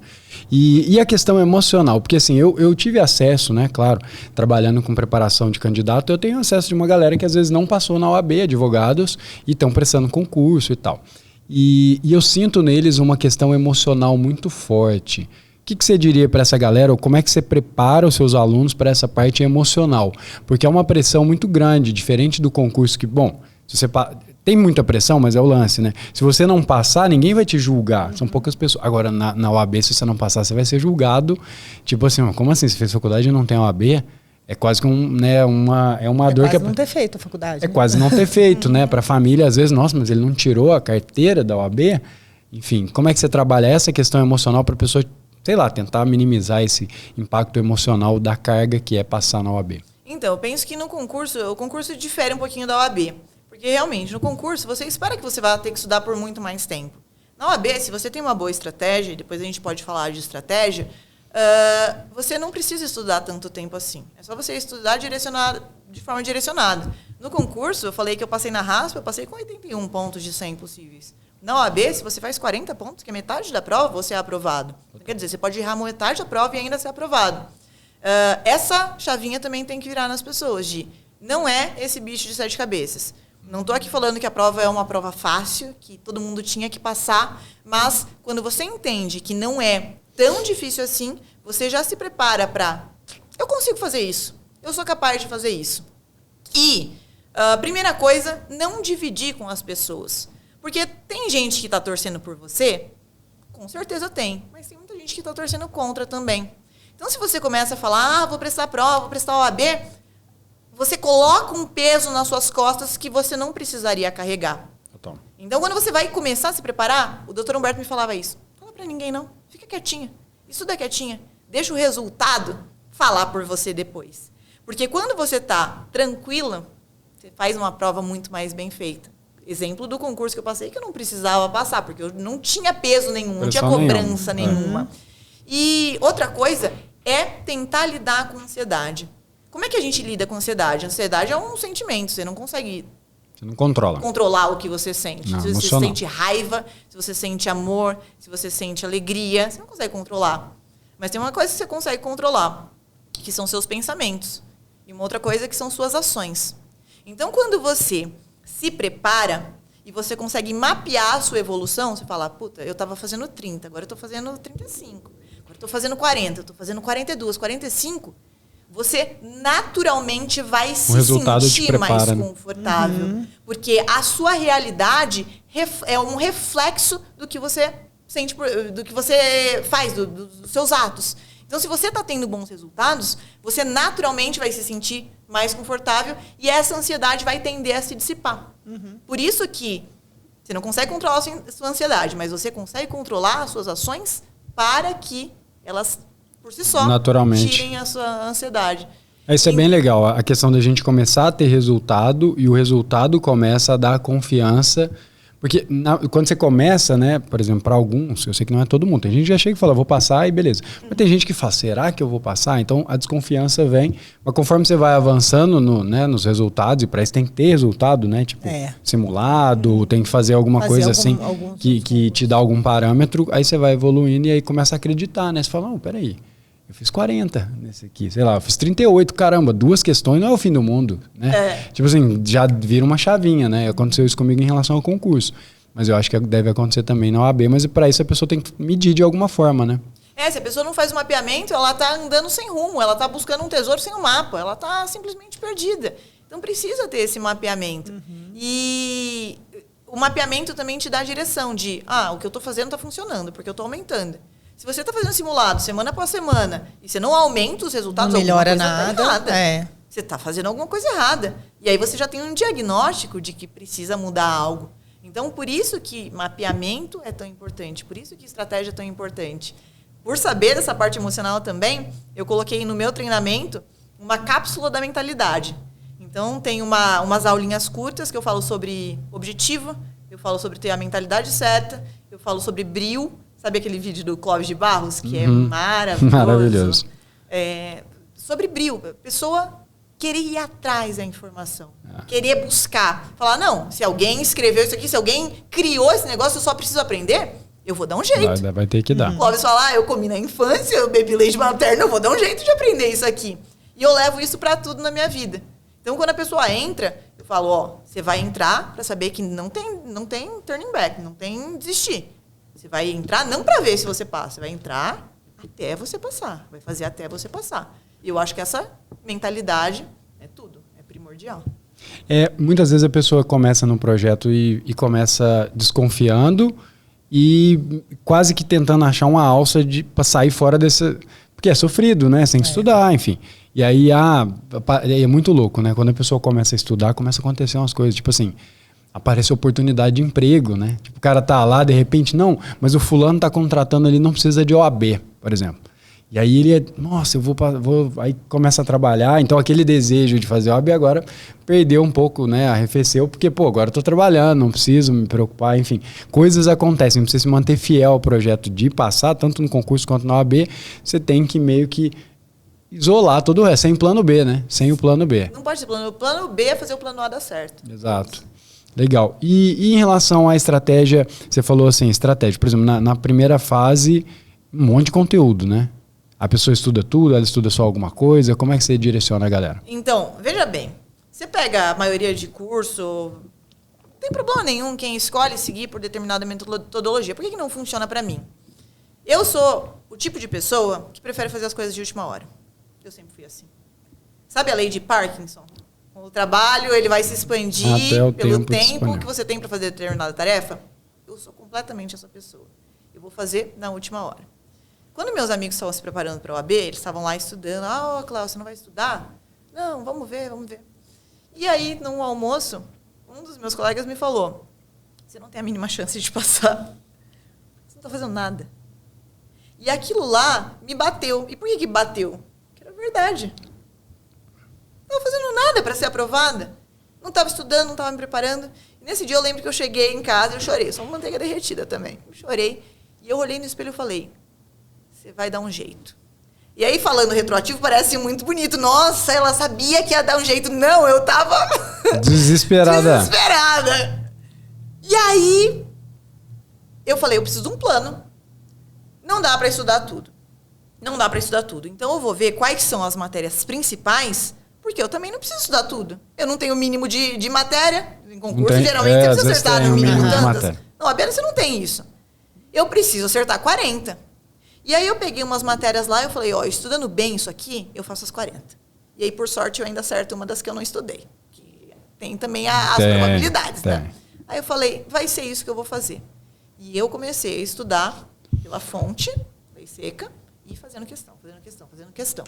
E a questão emocional, porque assim, eu tive acesso, né? Claro, trabalhando com preparação de candidato, eu tenho acesso de uma galera que às vezes não passou na OAB, advogados, e estão prestando concurso e tal. E eu sinto neles uma questão emocional muito forte. O que você diria para essa galera, ou como é que você prepara os seus alunos para essa parte emocional? Porque é uma pressão muito grande, diferente do concurso que, bom, se você tem muita pressão, mas é o lance, né? Se você não passar, ninguém vai te julgar. São poucas pessoas. Agora, na OAB, se você não passar, você vai ser julgado. Tipo assim, como assim? Você fez faculdade e não tem OAB? É quase que uma dor que... É quase não ter feito a faculdade. É quase não ter feito, né? Para a família, às vezes, nossa, mas ele não tirou a carteira da OAB? Enfim, como é que você trabalha essa questão emocional para a pessoa, sei lá, tentar minimizar esse impacto emocional da carga que é passar na OAB? Então, eu penso que o concurso difere um pouquinho da OAB. Porque, realmente, no concurso, você espera que você vá ter que estudar por muito mais tempo. Na OAB, se você tem uma boa estratégia, e depois a gente pode falar de estratégia, você não precisa estudar tanto tempo assim. É só você estudar de forma direcionada. No concurso, eu falei que eu passei na RASP, eu passei com 81 pontos de 100 possíveis. Na OAB, se você faz 40 pontos, que é metade da prova, você é aprovado. Quer dizer, você pode errar metade da prova e ainda ser aprovado. Essa chavinha também tem que virar nas pessoas, não é esse bicho de 7 cabeças. Não estou aqui falando que a prova é uma prova fácil, que todo mundo tinha que passar, mas quando você entende que não é tão difícil assim, você já se prepara para... Eu consigo fazer isso. Eu sou capaz de fazer isso. E, primeira coisa, não dividir com as pessoas. Porque tem gente que está torcendo por você, com certeza tem, mas tem muita gente que está torcendo contra também. Então, se você começa a falar, vou prestar prova, vou prestar OAB, você coloca um peso nas suas costas que você não precisaria carregar. Então, quando você vai começar a se preparar, o Dr. Humberto me falava isso. Não fala para ninguém, não. Fica quietinha. Estuda quietinha. Deixa o resultado falar por você depois. Porque quando você está tranquila, você faz uma prova muito mais bem feita. Exemplo do concurso que eu passei, que eu não precisava passar, porque eu não tinha peso nenhum, não tinha cobrança nenhuma. E outra coisa é tentar lidar com ansiedade. Como é que a gente lida com ansiedade? A ansiedade é um sentimento, você não consegue... Você não controlar o que você sente. Não, se você sente raiva, se você sente amor, se você sente alegria, você não consegue controlar. Mas tem uma coisa que você consegue controlar, que são seus pensamentos. E uma outra coisa que são suas ações. Então, quando você se prepara e você consegue mapear a sua evolução, você fala, puta, eu estava fazendo 30, agora eu estou fazendo 35, agora eu estou fazendo 40, eu estou fazendo 42, 45, você naturalmente vai se sentir mais confortável. Porque a sua realidade é um reflexo do que você sente, do que você faz, dos seus atos. Então, se você está tendo bons resultados, você naturalmente vai se sentir mais confortável e essa ansiedade vai tender a se dissipar. Por isso que você não consegue controlar a sua ansiedade, mas você consegue controlar as suas ações para que elas, por si só, naturalmente tirem a sua ansiedade. Isso é bem legal, a questão da gente começar a ter resultado e o resultado começa a dar confiança. Porque quando você começa, né, por exemplo, para alguns, eu sei que não é todo mundo, tem gente que já chega e fala, vou passar e beleza. Mas tem gente que fala, será que eu vou passar? Então a desconfiança vem, mas conforme você vai avançando nos resultados, e para isso tem que ter resultado, né, tipo simulado, tem que fazer alguma coisa assim que te dá algum parâmetro, aí você vai evoluindo e aí começa a acreditar, né, você fala, não, peraí, eu fiz 40 nesse aqui, sei lá, eu fiz 38, caramba, 2 questões não é o fim do mundo, né? Tipo assim, já vira uma chavinha, né? Aconteceu isso comigo em relação ao concurso. Mas eu acho que deve acontecer também na OAB, mas para isso a pessoa tem que medir de alguma forma, né? Se a pessoa não faz o mapeamento, ela está andando sem rumo, ela está buscando um tesouro sem um mapa, ela está simplesmente perdida. Então precisa ter esse mapeamento. E o mapeamento também te dá a direção de, o que eu estou fazendo está funcionando, porque eu estou aumentando. Se você está fazendo simulado semana após semana e você não aumenta os resultados, não melhora nada. Você está fazendo alguma coisa errada. E aí você já tem um diagnóstico de que precisa mudar algo. Então, por isso que mapeamento é tão importante, por isso que estratégia é tão importante. Por saber dessa parte emocional também, eu coloquei no meu treinamento uma cápsula da mentalidade. Então, tem umas aulinhas curtas que eu falo sobre objetivo, eu falo sobre ter a mentalidade certa, eu falo sobre brio. Sabe aquele vídeo do Clóvis de Barros, que é maravilhoso? Sobre brio. A pessoa querer ir atrás da informação. Querer buscar. Falar, não, se alguém escreveu isso aqui, se alguém criou esse negócio, eu só preciso aprender, eu vou dar um jeito. Vai ter que dar. O Clóvis fala, eu comi na infância, eu bebi leite materno, eu vou dar um jeito de aprender isso aqui. E eu levo isso para tudo na minha vida. Então, quando a pessoa entra, eu falo, você vai entrar para saber que não tem turning back, não tem desistir. Você vai entrar não para ver se você passa, você vai entrar até você passar, vai fazer até você passar. E eu acho que essa mentalidade é tudo, é primordial. Muitas vezes a pessoa começa num projeto e começa desconfiando e quase que tentando achar uma alça para sair fora desse... Porque é sofrido, né? Sem estudar, enfim. E aí é muito louco, né? Quando a pessoa começa a estudar, começa a acontecer umas coisas, tipo assim, aparece oportunidade de emprego, né? Tipo, o cara tá lá, de repente, não, mas o fulano tá contratando ali, não precisa de OAB, por exemplo. E aí ele nossa, eu vou aí começa a trabalhar, então aquele desejo de fazer OAB agora perdeu um pouco, né? Arrefeceu, porque, agora eu tô trabalhando, não preciso me preocupar, enfim. Coisas acontecem, você se manter fiel ao projeto de passar, tanto no concurso quanto na OAB, você tem que meio que isolar todo o resto, sem plano B, né? Sem o plano B. Não pode ser plano. O plano B é fazer o plano A dar certo. Exato. Legal. E em relação à estratégia, você falou assim, estratégia, por exemplo, na primeira fase, um monte de conteúdo, né? A pessoa estuda tudo, ela estuda só alguma coisa, como é que você direciona a galera? Então, veja bem, você pega a maioria de curso, não tem problema nenhum quem escolhe seguir por determinada metodologia. Por que não funciona para mim? Eu sou o tipo de pessoa que prefere fazer as coisas de última hora. Eu sempre fui assim. Sabe a lei de Parkinson? O trabalho ele vai se expandir pelo tempo que você tem para fazer determinada tarefa. Eu sou completamente essa pessoa. Eu vou fazer na última hora. Quando meus amigos estavam se preparando para a OAB, eles estavam lá estudando. Cláudio, você não vai estudar? Não, vamos ver. E aí, num almoço, um dos meus colegas me falou, você não tem a mínima chance de passar. Você não está fazendo nada. E aquilo lá me bateu. E por que bateu? Porque era verdade. Não estava fazendo nada para ser aprovada. Não estava estudando, não estava me preparando. E nesse dia eu lembro que eu cheguei em casa e eu chorei. Sou uma manteiga derretida também. Eu chorei. E eu olhei no espelho e falei, você vai dar um jeito. E aí, falando retroativo, parece muito bonito. Nossa, ela sabia que ia dar um jeito. Não, eu tava... Desesperada. E aí, eu falei, eu preciso de um plano. Não dá para estudar tudo. Então, eu vou ver quais são as matérias principais, porque eu também não preciso estudar tudo. Eu não tenho o mínimo de matéria. Em concurso, geralmente, você precisa acertar no mínimo tantas. Não, a Bela, você não tem isso. Eu preciso acertar 40. E aí eu peguei umas matérias lá e eu falei, estudando bem isso aqui, eu faço as 40. E aí, por sorte, eu ainda acerto uma das que eu não estudei. Que tem também as probabilidades, né? Aí eu falei, vai ser isso que eu vou fazer. E eu comecei a estudar pela fonte, lei seca, e fazendo questão.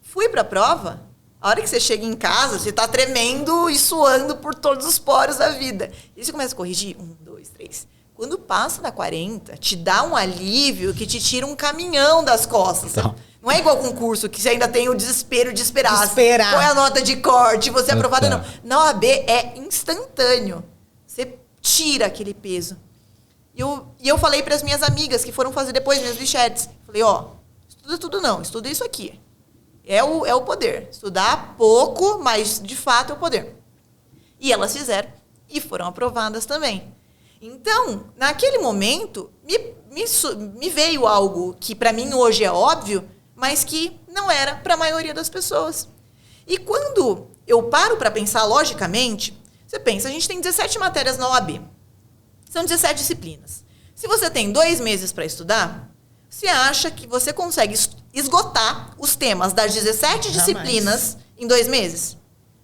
Fui para a prova, a hora que você chega em casa, você está tremendo e suando por todos os poros da vida. E você começa a corrigir, 1, 2, 3... Quando passa da 40, te dá um alívio que te tira um caminhão das costas. Então. Não é igual concurso, que você ainda tem o desespero de esperar. Qual é a nota de corte, você é aprovada, não. Na OAB é instantâneo. Você tira aquele peso. E eu falei para as minhas amigas que foram fazer depois minhas bichetes. Falei, estuda tudo não, estuda isso aqui. É o poder. Estudar pouco, mas de fato é o poder. E elas fizeram e foram aprovadas também. Então, naquele momento, me veio algo que para mim hoje é óbvio, mas que não era para a maioria das pessoas. E quando eu paro para pensar logicamente, você pensa, a gente tem 17 matérias na OAB. São 17 disciplinas. Se você tem 2 meses para estudar, você acha que você consegue esgotar os temas das 17 disciplinas em 2 meses?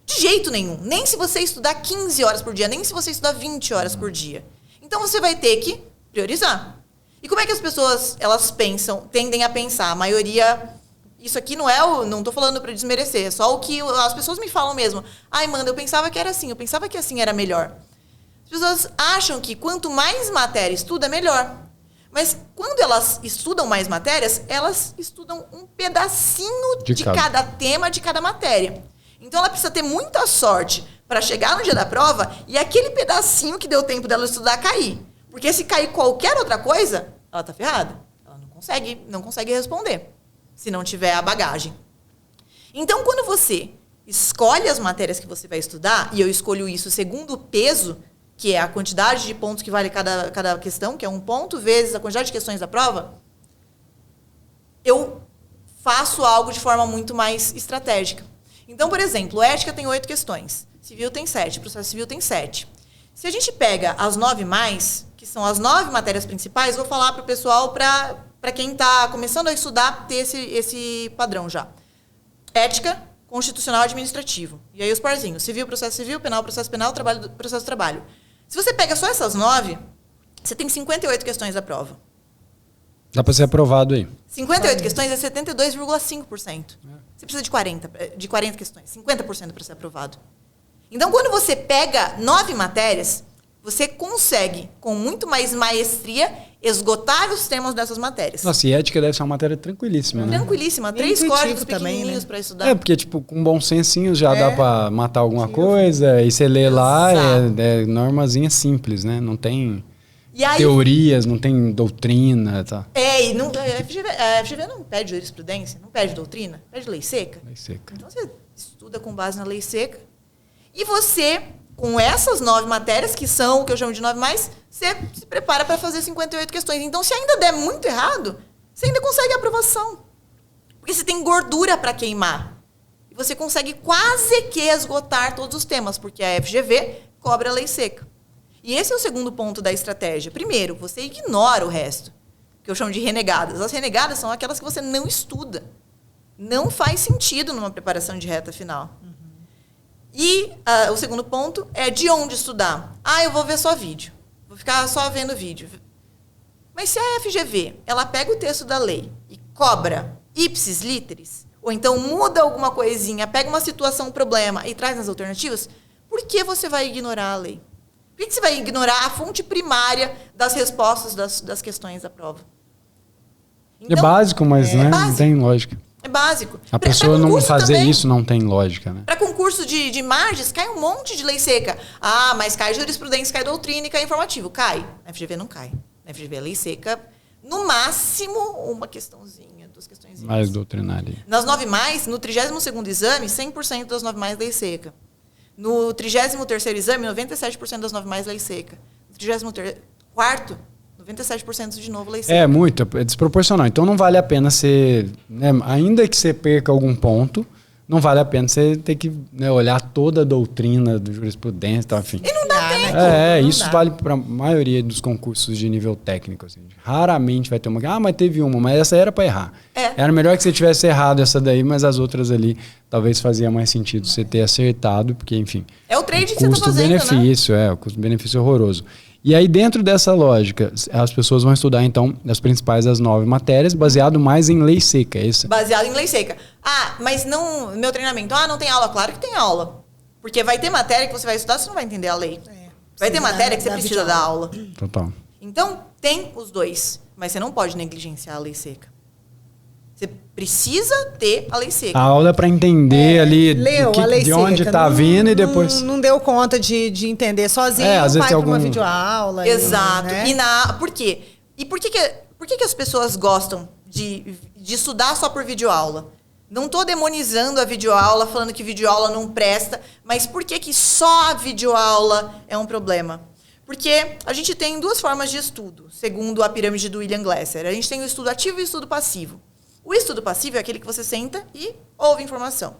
De jeito nenhum. Nem se você estudar 15 horas por dia, nem se você estudar 20 horas por dia. Então você vai ter que priorizar. E como é que as pessoas, elas tendem a pensar? A maioria, isso aqui não tô falando para desmerecer, é só o que as pessoas me falam mesmo. Ai, Amanda, eu pensava que era assim, eu pensava que assim era melhor. As pessoas acham que quanto mais matéria estuda, é melhor. Mas quando elas estudam mais matérias, elas estudam um pedacinho de cada tema, de cada matéria. Então ela precisa ter muita sorte para chegar no dia da prova e aquele pedacinho que deu tempo dela estudar cair. Porque se cair qualquer outra coisa, ela tá ferrada. Ela não consegue responder, se não tiver a bagagem. Então, quando você escolhe as matérias que você vai estudar, e eu escolho isso segundo o peso, que é a quantidade de pontos que vale cada questão, que é 1 ponto, vezes a quantidade de questões da prova, eu faço algo de forma muito mais estratégica. Então, por exemplo, ética tem 8 questões, civil tem 7, processo civil tem 7. Se a gente pega as 9 mais, que são as 9 matérias principais, vou falar para o pessoal, para quem está começando a estudar, ter esse padrão já. Ética, constitucional, administrativo. E aí os parzinhos, civil, processo penal, trabalho, processo trabalho. Se você pega só essas 9, você tem 58 questões da prova. Dá para ser aprovado aí. 58 questões é 72,5%. Você precisa de 40 questões, 50% para ser aprovado. Então, quando você pega 9 matérias, você consegue, com muito mais maestria, esgotar os temas dessas matérias. Nossa, e ética deve ser uma matéria tranquilíssima, né? Tranquilíssima. 3 códigos pequenininhos para estudar. Porque, tipo, com bom sensinho já dá para matar alguma coisa, e você lê lá, é normazinha simples, né? Não tem teorias, não tem doutrina, tá? E a FGV não pede jurisprudência, não pede doutrina, pede lei seca. Lei seca. Então, você estuda com base na lei seca, e você, com essas 9 matérias, que são o que eu chamo de 9 mais, você se prepara para fazer 58 questões. Então, se ainda der muito errado, você ainda consegue a aprovação. Porque você tem gordura para queimar. E você consegue quase que esgotar todos os temas, porque a FGV cobra a lei seca. E esse é o segundo ponto da estratégia. Primeiro, você ignora o resto, que eu chamo de renegadas. As renegadas são aquelas que você não estuda. Não faz sentido numa preparação de reta final. E o segundo ponto é de onde estudar. Eu vou ver só vídeo. Vou ficar só vendo vídeo. Mas se a FGV, ela pega o texto da lei e cobra ipsis literis, ou então muda alguma coisinha, pega uma situação, um problema e traz nas alternativas, por que você vai ignorar a lei? Por que você vai ignorar a fonte primária das respostas das questões da prova? Então, é básico, mas não tem lógica. É básico. A pessoa não fazer também, isso não tem lógica, né? Para concurso de imagens, cai um monte de lei seca. Mas cai jurisprudência, cai doutrina e cai informativo. Cai. Na FGV não cai. Na FGV é lei seca, no máximo, uma questãozinha, 2 questões. Mais doutrinária. Nas 9 mais, no 32º exame, 100% das 9 mais lei seca. No 33º exame, 97% das 9 mais lei seca. No 34º, 97% de novo lei seca. É desproporcional. Então não vale a pena você, né, ainda que você perca algum ponto, não vale a pena você ter que olhar toda a doutrina do jurisprudência e tal, enfim. E não dá tempo. Isso vale para a maioria dos concursos de nível técnico. Assim. Raramente vai ter uma... mas teve uma, mas essa era para errar. Era melhor que você tivesse errado essa daí, mas as outras ali talvez fazia mais sentido você ter acertado, porque, enfim... É o trade que você está fazendo, custo-benefício, o custo-benefício é horroroso. E aí, dentro dessa lógica, as pessoas vão estudar, então, as principais das 9 matérias, baseado mais em lei seca, é isso? Baseado em lei seca. Mas não, meu treinamento, não tem aula? Claro que tem aula. Porque vai ter matéria que você vai estudar, você não vai entender a lei. Vai ter matéria que você precisa dar aula. Total. Então, tem os dois, mas você não pode negligenciar a lei seca. Você precisa ter a lei seca. A aula é para entender ali de onde está vindo e depois... Não deu conta de entender sozinho, às vezes vai para algum... uma videoaula. Exato. Por quê? E por que as pessoas gostam de estudar só por videoaula? Não estou demonizando a videoaula, falando que videoaula não presta, mas por que só a videoaula é um problema? Porque a gente tem 2 formas de estudo, segundo a pirâmide do William Glasser. A gente tem o estudo ativo e o estudo passivo. O estudo passivo é aquele que você senta e ouve informação.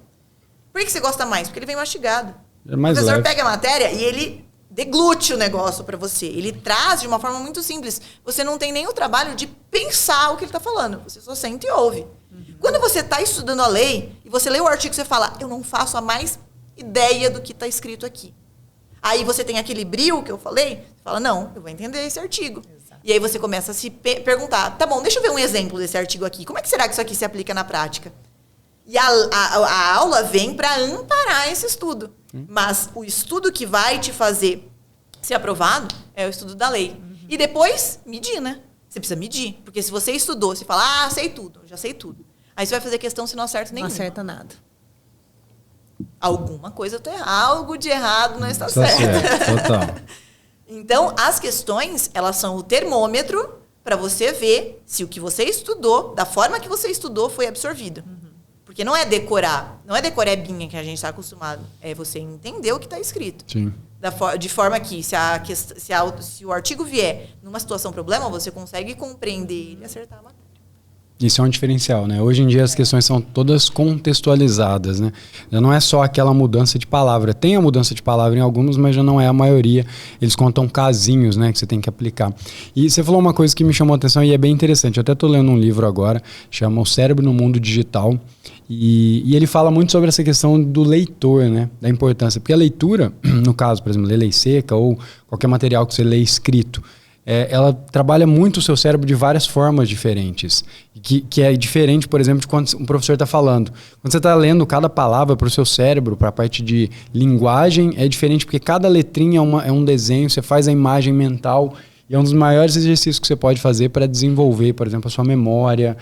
Por que você gosta mais? Porque ele vem mastigado. É mais o professor leve. pega a matéria e ele deglute o negócio para você. Ele traz de uma forma muito simples. Você não tem nem o trabalho de pensar o que ele está falando. Você só sente e ouve. Quando você está estudando a lei e você lê o artigo, você fala, eu não faço a mais ideia do que está escrito aqui. Aí você tem aquele brio que eu falei, você fala, não, eu vou entender esse artigo. Exato. E aí você começa a se perguntar, tá bom, deixa eu ver um exemplo desse artigo aqui. Como é que será que isso aqui se aplica na prática? E a aula vem para amparar esse estudo. Mas o estudo que vai te fazer ser aprovado é o estudo da lei. E depois, medir, né? Você precisa medir. Porque se você estudou, você fala, sei tudo, já sei tudo. Aí você vai fazer questão se não acerta nenhuma. Não acerta nada. Alguma coisa eu tô errado. Algo de errado não está certo. Total. Então, as questões, elas são o termômetro para você ver se o que você estudou, da forma que você estudou, foi absorvido. Porque não é decorar. Não é decorebinha que a gente está acostumado. É você entender o que está escrito. Sim. De forma que, se o artigo vier numa situação problema, você consegue compreender ele e acertar a matéria. Isso é um diferencial, né? Hoje em dia as questões são todas contextualizadas, né? Já não é só aquela mudança de palavra. Tem a mudança de palavra em alguns, mas já não é a maioria. Eles contam casinhos, né? Que você tem que aplicar. E você falou uma coisa que me chamou a atenção e é bem interessante. Eu até estou lendo um livro agora, chama O Cérebro no Mundo Digital. E ele fala muito sobre essa questão do leitor, né? Da importância. Porque a leitura, no caso, por exemplo, ler lei seca ou qualquer material que você lê escrito, ela trabalha muito o seu cérebro de várias formas diferentes. Que é diferente, por exemplo, de quando um professor está falando. Quando você está lendo cada palavra para o seu cérebro, para a parte de linguagem, é diferente porque cada letrinha é um desenho, você faz a imagem mental. E é um dos maiores exercícios que você pode fazer para desenvolver, por exemplo, a sua memória,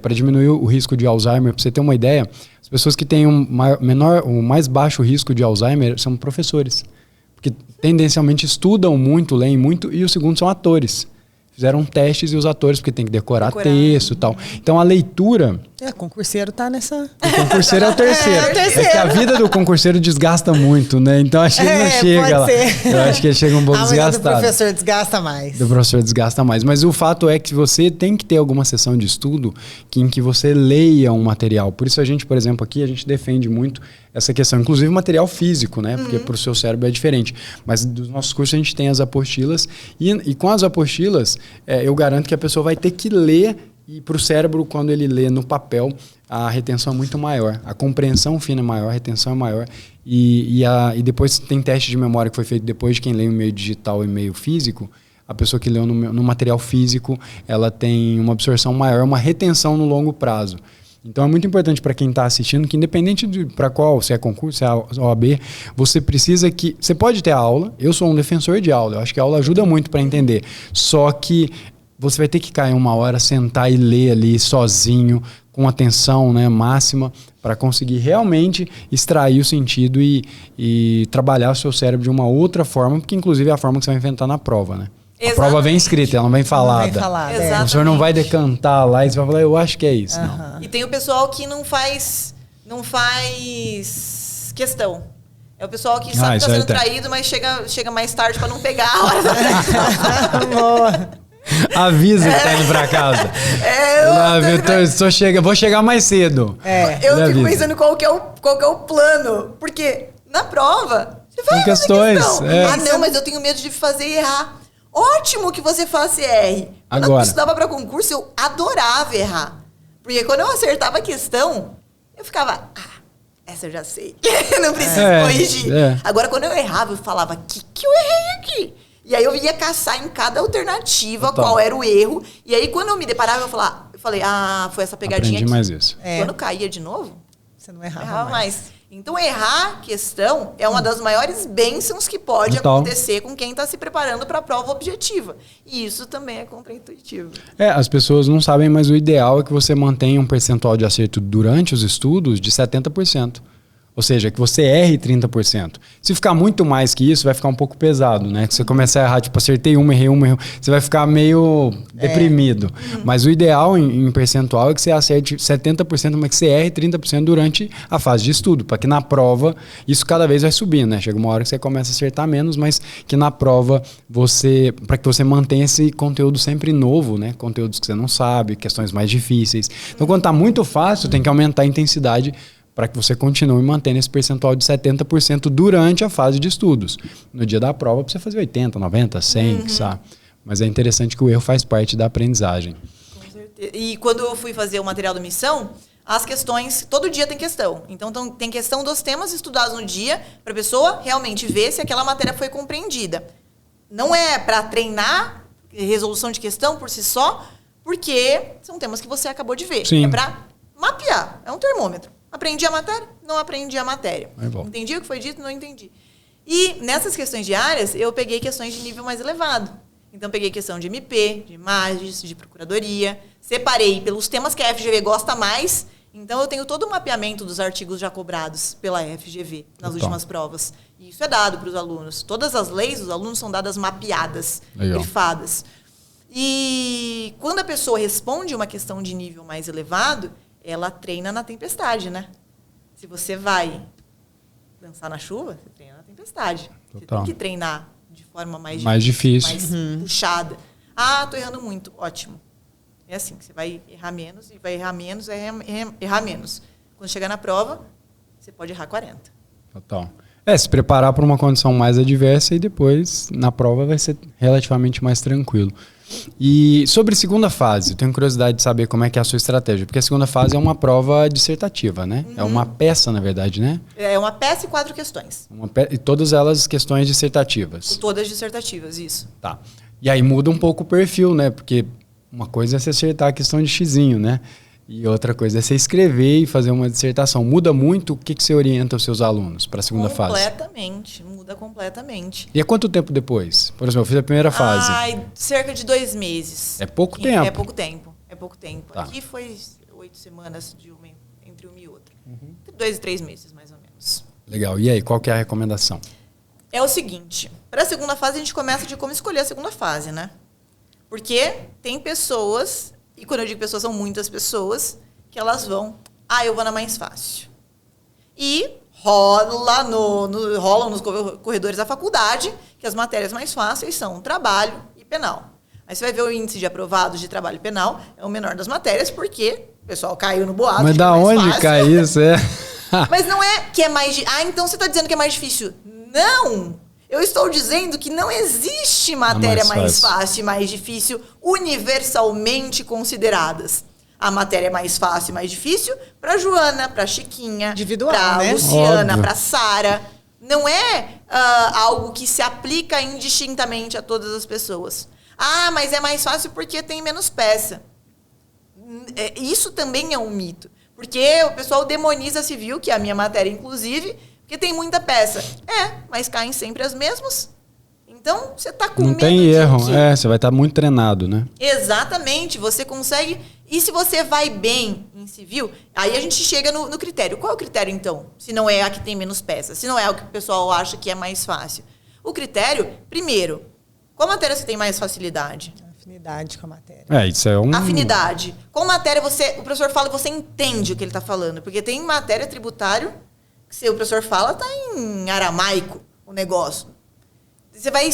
para diminuir o risco de Alzheimer. Para você ter uma ideia, as pessoas que têm o mais baixo risco de Alzheimer são professores. Porque tendencialmente estudam muito, leem muito, e o segundo são atores. Fizeram testes e os atores, porque tem que decorar texto e tal. Então a leitura... concurseiro tá nessa... O concurseiro é o terceiro. É o terceiro. É que a vida do concurseiro desgasta muito, né? Então acho que ele não chega lá. Ser. Eu acho que ele chega um pouco desgastado. Mas do professor desgasta mais. Do professor desgasta mais. Mas o fato é que você tem que ter alguma sessão de estudo em que você leia um material. Por isso a gente, por exemplo, aqui a gente defende muito essa questão. Inclusive material físico, né? Porque para o seu cérebro é diferente. Mas dos nossos cursos a gente tem as apostilas. E com as apostilas, eu garanto que a pessoa vai ter que ler. E para o cérebro, quando ele lê no papel, a retenção é muito maior. A compreensão fina é maior, a retenção é maior. E depois tem teste de memória que foi feito depois de quem lê em meio digital e meio físico. A pessoa que leu no material físico, ela tem uma absorção maior, uma retenção no longo prazo. Então é muito importante para quem está assistindo que independente de para qual, se é concurso, se é OAB, você precisa que... Você pode ter aula, eu sou um defensor de aula, eu acho que a aula ajuda muito para entender. Só que você vai ter que cair uma hora, sentar e ler ali sozinho, com atenção, né, máxima, para conseguir realmente extrair o sentido e trabalhar o seu cérebro de uma outra forma, porque inclusive é a forma que você vai enfrentar na prova, né? Exatamente. A prova vem escrita, ela não vem falada. Não vem falada. O professor não vai decantar lá e você vai falar, eu acho que é isso. Não. E tem o pessoal que não faz questão. É o pessoal que sabe que está sendo traído, mas chega mais tarde para não pegar a hora da Boa. Avisa que tá indo pra casa. Vou chegar mais cedo. Eu fico pensando qual que é o plano. Porque na prova, você vai fazer questões. Não, mas eu tenho medo de fazer e errar. Ótimo que você faça e erre. Quando eu estudava pra concurso, eu adorava errar. Porque quando eu acertava a questão, eu ficava... essa eu já sei. Não preciso corrigir. Agora, quando eu errava, eu falava, que eu errei aqui? E aí eu ia caçar em cada alternativa qual era o erro. E aí quando eu me deparava, eu falei, foi essa pegadinha aqui. Mais isso. Quando caía de novo, você não errava mais. Então errar questão é uma das maiores bênçãos que pode acontecer com quem está se preparando para a prova objetiva. E isso também é contraintuitivo. As pessoas não sabem, mas o ideal é que você mantenha um percentual de acerto durante os estudos de 70%. Ou seja, que você erre 30%. Se ficar muito mais que isso, vai ficar um pouco pesado, né? Que você começar a errar, tipo, acertei errei uma, você vai ficar meio deprimido. Mas o ideal em percentual é que você acerte 70%, mas que você erre 30% durante a fase de estudo, para que na prova isso cada vez vai subindo, né? Chega uma hora que você começa a acertar menos, mas que na prova para que você mantenha esse conteúdo sempre novo, né? Conteúdos que você não sabe, questões mais difíceis. Então, quando tá muito fácil, tem que aumentar a intensidade para que você continue mantendo esse percentual de 70% durante a fase de estudos. No dia da prova, você fazer 80, 90, 100, sabe? Mas é interessante que o erro faz parte da aprendizagem. Com certeza. E quando eu fui fazer o material da missão, as questões, todo dia tem questão. Então tem questão dos temas estudados no dia, para a pessoa realmente ver se aquela matéria foi compreendida. Não é para treinar resolução de questão por si só, porque são temas que você acabou de ver. Sim. É para mapear, é um termômetro. Aprendi a matéria? Não aprendi a matéria. Entendi o que foi dito? Não entendi. E nessas questões diárias, eu peguei questões de nível mais elevado. Então, peguei questão de MP, de imagens, de procuradoria. Separei pelos temas que a FGV gosta mais. Então, eu tenho todo o mapeamento dos artigos já cobrados pela FGV nas últimas provas. E isso é dado para os alunos. Todas as leis dos alunos são dadas mapeadas, grifadas. E quando a pessoa responde uma questão de nível mais elevado, ela treina na tempestade, né? Se você vai dançar na chuva, você treina na tempestade. Você tem que treinar de forma mais difícil. Mais puxada. Ah, tô errando muito. Ótimo. É assim, você vai errar menos e vai errar menos, errar menos. Quando chegar na prova, você pode errar 40. Total. Se preparar para uma condição mais adversa e depois, na prova, vai ser relativamente mais tranquilo. E sobre segunda fase, eu tenho curiosidade de saber como é que é a sua estratégia, porque a segunda fase é uma prova dissertativa, né? É uma peça, na verdade, né? É uma peça e 4 questões. E todas elas questões dissertativas. Todas dissertativas, isso. Tá. E aí muda um pouco o perfil, né? Porque uma coisa é você acertar a questão de xizinho, né? E outra coisa é você escrever e fazer uma dissertação. Muda muito o que você orienta os seus alunos para a segunda fase? Completamente, muda completamente. E há quanto tempo depois? Por exemplo, eu fiz a primeira fase. Cerca de 2 meses. É pouco tempo. É pouco tempo, é pouco tempo. Tá. Aqui foi 8 semanas entre uma e outra. Entre 2 e 3 meses, mais ou menos. Legal. E aí, qual que é a recomendação? É o seguinte, para a segunda fase a gente começa de como escolher a segunda fase, né? Porque tem pessoas... E quando eu digo pessoas, são muitas pessoas que elas vão, eu vou na mais fácil. E rolam nos corredores da faculdade que as matérias mais fáceis são trabalho e penal. Aí você vai ver o índice de aprovados de trabalho e penal, é o menor das matérias, porque o pessoal caiu no boato. Mas da onde cai isso? Mas não é que é mais... então você está dizendo que é mais difícil. Não! Eu estou dizendo que não existe matéria mais fácil e mais difícil universalmente consideradas. A matéria mais fácil e mais difícil para Joana, para Chiquinha, para Luciana, para Sara. Não é algo que se aplica indistintamente a todas as pessoas. Mas é mais fácil porque tem menos peça. Isso também é um mito. Porque o pessoal demoniza civil, que é a minha matéria, inclusive... Porque tem muita peça. Mas caem sempre as mesmas. Então, você está com medo. Não tem erro. Você vai estar muito treinado, né? Exatamente. Você consegue... E se você vai bem em civil, aí a gente chega no critério. Qual é o critério, então? Se não é a que tem menos peças. Se não é o que o pessoal acha que é mais fácil. O critério, primeiro, qual matéria você tem mais facilidade? Afinidade com a matéria. Isso é Afinidade. Qual matéria o professor fala e você entende o que ele está falando? Porque tem matéria tributário... Se o professor fala, tá em aramaico o negócio. Você vai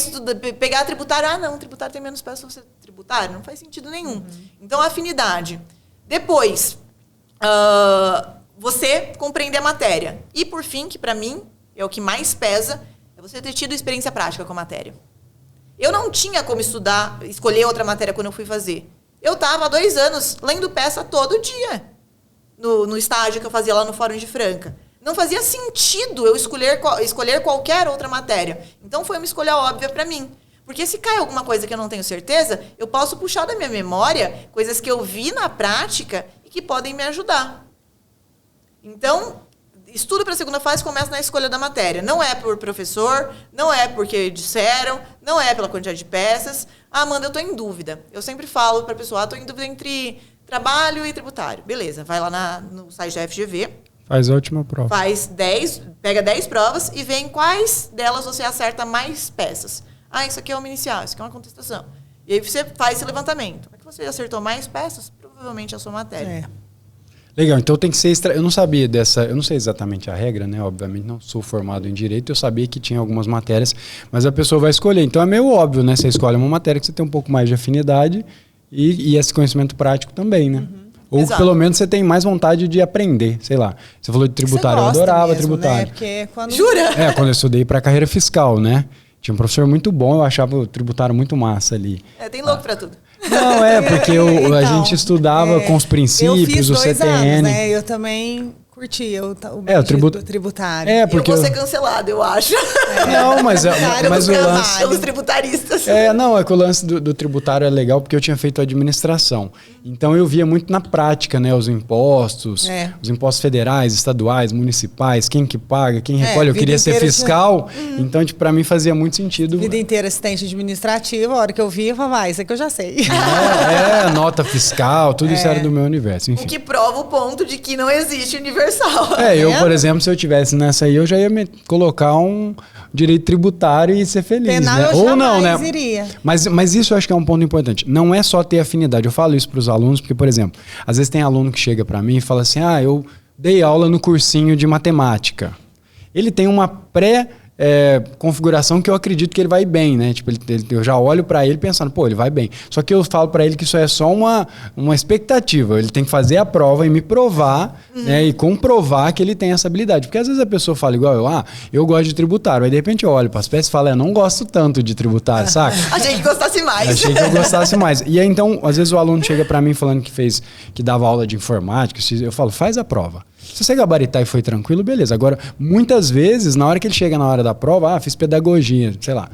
pegar tributário, não, tributário tem menos peças, você tributário, não faz sentido nenhum. Então, afinidade. Depois, você compreender a matéria. E, por fim, que para mim é o que mais pesa, é você ter tido experiência prática com a matéria. Eu não tinha como escolher outra matéria quando eu fui fazer. Eu estava há 2 anos lendo peça todo dia, no estágio que eu fazia lá no Fórum de Franca. Não fazia sentido eu escolher qualquer outra matéria. Então, foi uma escolha óbvia para mim. Porque se cai alguma coisa que eu não tenho certeza, eu posso puxar da minha memória coisas que eu vi na prática e que podem me ajudar. Então, estudo para a segunda fase começa na escolha da matéria. Não é por professor, não é porque disseram, não é pela quantidade de peças. Amanda, eu estou em dúvida. Eu sempre falo para a pessoa, estou em dúvida entre trabalho e tributário. Beleza, vai lá no site da FGV. Faz a última prova. Pega 10 provas e vê em quais delas você acerta mais peças. Isso aqui é uma inicial, isso aqui é uma contestação. E aí você faz esse levantamento. Como é que você acertou mais peças? Provavelmente a sua matéria. Legal, então tem que ser... Eu não sabia eu não sei exatamente a regra, né? Obviamente não sou formado em Direito, eu sabia que tinha algumas matérias, mas a pessoa vai escolher. Então é meio óbvio, né? Você escolhe uma matéria que você tem um pouco mais de afinidade e esse conhecimento prático também, né? Ou Exato. pelo menos você tem mais vontade de aprender, sei lá. Você falou de tributário, eu Você gosta adorava mesmo, tributário. Né? Porque quando... Jura? Quando eu estudei para carreira fiscal, né? Tinha um professor muito bom, eu achava o tributário muito massa ali. Tem louco pra tudo. Não, porque a Então, gente estudava com os princípios, eu fiz o 2 CTN. anos, né? Eu também curti o tributário. Porque eu vou ser cancelado, eu acho. Não, mas o lance... Pelos tributaristas. Que o lance do tributário é legal porque eu tinha feito administração. Então eu via muito na prática, né? Os impostos federais, estaduais, municipais, quem que paga, quem recolhe. Eu queria ser fiscal, então pra mim fazia muito sentido. Vida inteira assistente administrativa, a hora que eu vi, eu falava, isso aqui eu já sei. Nota fiscal, tudo isso era do meu universo. Enfim. O que prova o ponto de que não existe universal. Por exemplo, se eu tivesse nessa aí, eu já ia me colocar um direito tributário e ser feliz, Penal, né? Ou não, né? Iria. Mas isso eu acho que é um ponto importante. Não é só ter afinidade. Eu falo isso para os alunos, porque, por exemplo, às vezes tem aluno que chega para mim e fala assim, eu dei aula no cursinho de matemática. Ele tem uma configuração que eu acredito que ele vai bem, né? Tipo, eu já olho para ele pensando, ele vai bem. Só que eu falo para ele que isso é só uma expectativa. Ele tem que fazer a prova e me provar, né? E comprovar que ele tem essa habilidade. Porque às vezes a pessoa fala igual eu gosto de tributário. Aí de repente eu olho para as peças e falo, eu não gosto tanto de tributário, saca? Achei que gostasse mais. Achei que eu gostasse mais. E aí então, às vezes o aluno chega para mim falando que dava aula de informática. Eu falo, faz a prova. Se você gabaritar e foi tranquilo, beleza. Agora, muitas vezes, na hora que ele chega na hora da prova, fiz pedagogia, sei lá.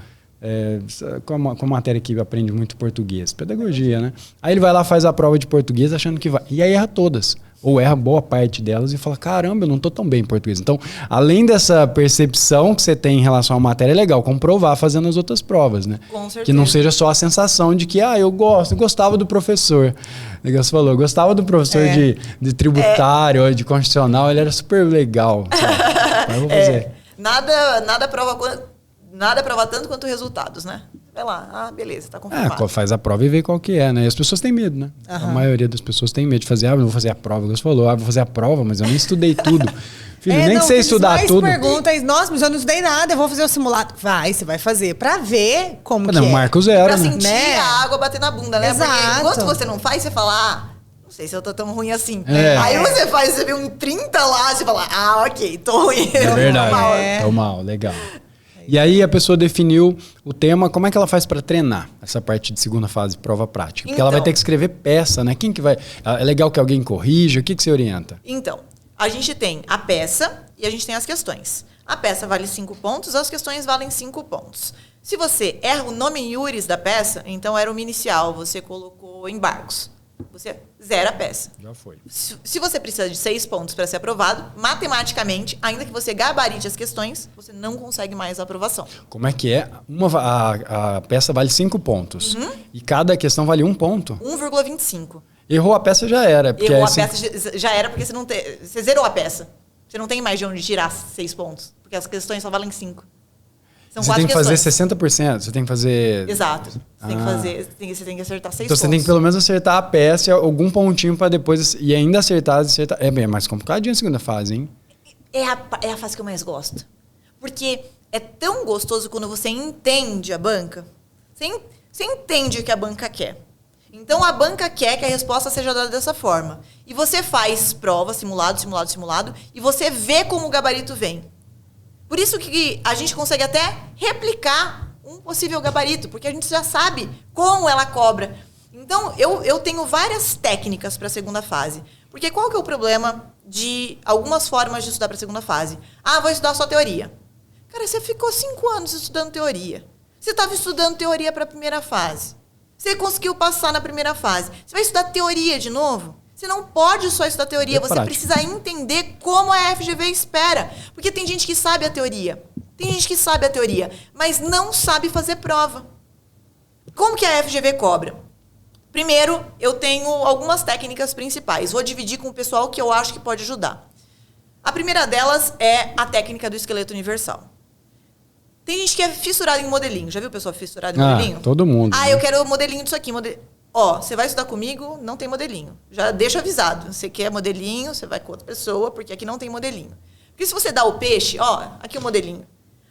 Com a matéria que aprende muito português. Pedagogia, né? Aí ele vai lá, faz a prova de português achando que vai. E aí erra todas. Ou erra boa parte delas e fala, caramba, eu não tô tão bem em português. Então, além dessa percepção que você tem em relação à matéria, é legal comprovar fazendo as outras provas, né? Com certeza. Que não seja só a sensação de que, eu gostava do professor. O que você falou, eu gostava do professor de tributário, ou de constitucional, ele era super legal. Mas eu vou fazer. Nada prova tanto quanto resultados, né? Vai lá, beleza, tá confirmado. Faz a prova e vê qual que é, né? E as pessoas têm medo, né? A maioria das pessoas tem medo de fazer, eu vou fazer a prova. Você falou, vou fazer a prova, mas eu nem estudei tudo. Filho, nem que você estudar tudo. Perguntas, nossa, mas eu não estudei nada, eu vou fazer o simulado. Você vai fazer pra ver como que é. Marco zero, pra né? sentir a água bater na bunda, né? Exato. Porque enquanto você não faz, você fala, não sei se eu tô tão ruim assim. É. Aí você faz, você vê um 30 lá, você fala, ok, tô ruim. É verdade, tô mal, legal. E aí a pessoa definiu o tema, como é que ela faz para treinar essa parte de segunda fase, prova prática? Porque ela vai ter que escrever peça, né? Quem que vai... É legal que alguém corrija, o que você orienta? Então, a gente tem a peça e a gente tem as questões. A peça vale 5 pontos, as questões valem 5 pontos. Se você erra o nome iuris da peça, então era uma inicial, você colocou embargos. Você zera a peça. Já foi. Se você precisa de 6 pontos para ser aprovado, matematicamente, ainda que você gabarite as questões, você não consegue mais a aprovação. Como é que é? A peça vale 5 pontos. E cada questão vale 1 ponto? 1,25. Errou a peça, já era. Errou a peça, já era porque você zerou a peça. Você não tem mais de onde tirar 6 pontos. Porque as questões só valem 5. São você 4 tem que questões. fazer 60%, você tem que fazer... Exato. Você tem que fazer, você tem que acertar 6 então pontos. você tem que pelo menos acertar a peça, algum pontinho para depois... E ainda acertar... É mais complicadinho a segunda fase, hein? É a fase que eu mais gosto. Porque é tão gostoso quando você entende a banca. Você entende o que a banca quer. Então, a banca quer que a resposta seja dada dessa forma. E você faz prova, simulado, e você vê como o gabarito vem. Por isso que a gente consegue até replicar um possível gabarito, porque a gente já sabe como ela cobra. Então, eu tenho várias técnicas para a segunda fase. Porque qual que é o problema de algumas formas de estudar para a segunda fase? Vou estudar só teoria. Cara, você ficou 5 anos estudando teoria. Você estava estudando teoria para a primeira fase. Você conseguiu passar na primeira fase. Você vai estudar teoria de novo? Você não pode só estudar teoria, você precisa entender como a FGV espera. Porque tem gente que sabe a teoria. Mas não sabe fazer prova. Como que a FGV cobra? Primeiro, eu tenho algumas técnicas principais. Vou dividir com o pessoal que eu acho que pode ajudar. A primeira delas é a técnica do esqueleto universal. Tem gente que é fissurada em modelinho. Já viu o pessoal fissurado em modelinho? Todo mundo. Eu quero o modelinho disso aqui. Você vai estudar comigo, não tem modelinho. Já deixa avisado. Você quer modelinho, você vai com outra pessoa, porque aqui não tem modelinho. Porque se você dá o peixe, aqui o modelinho.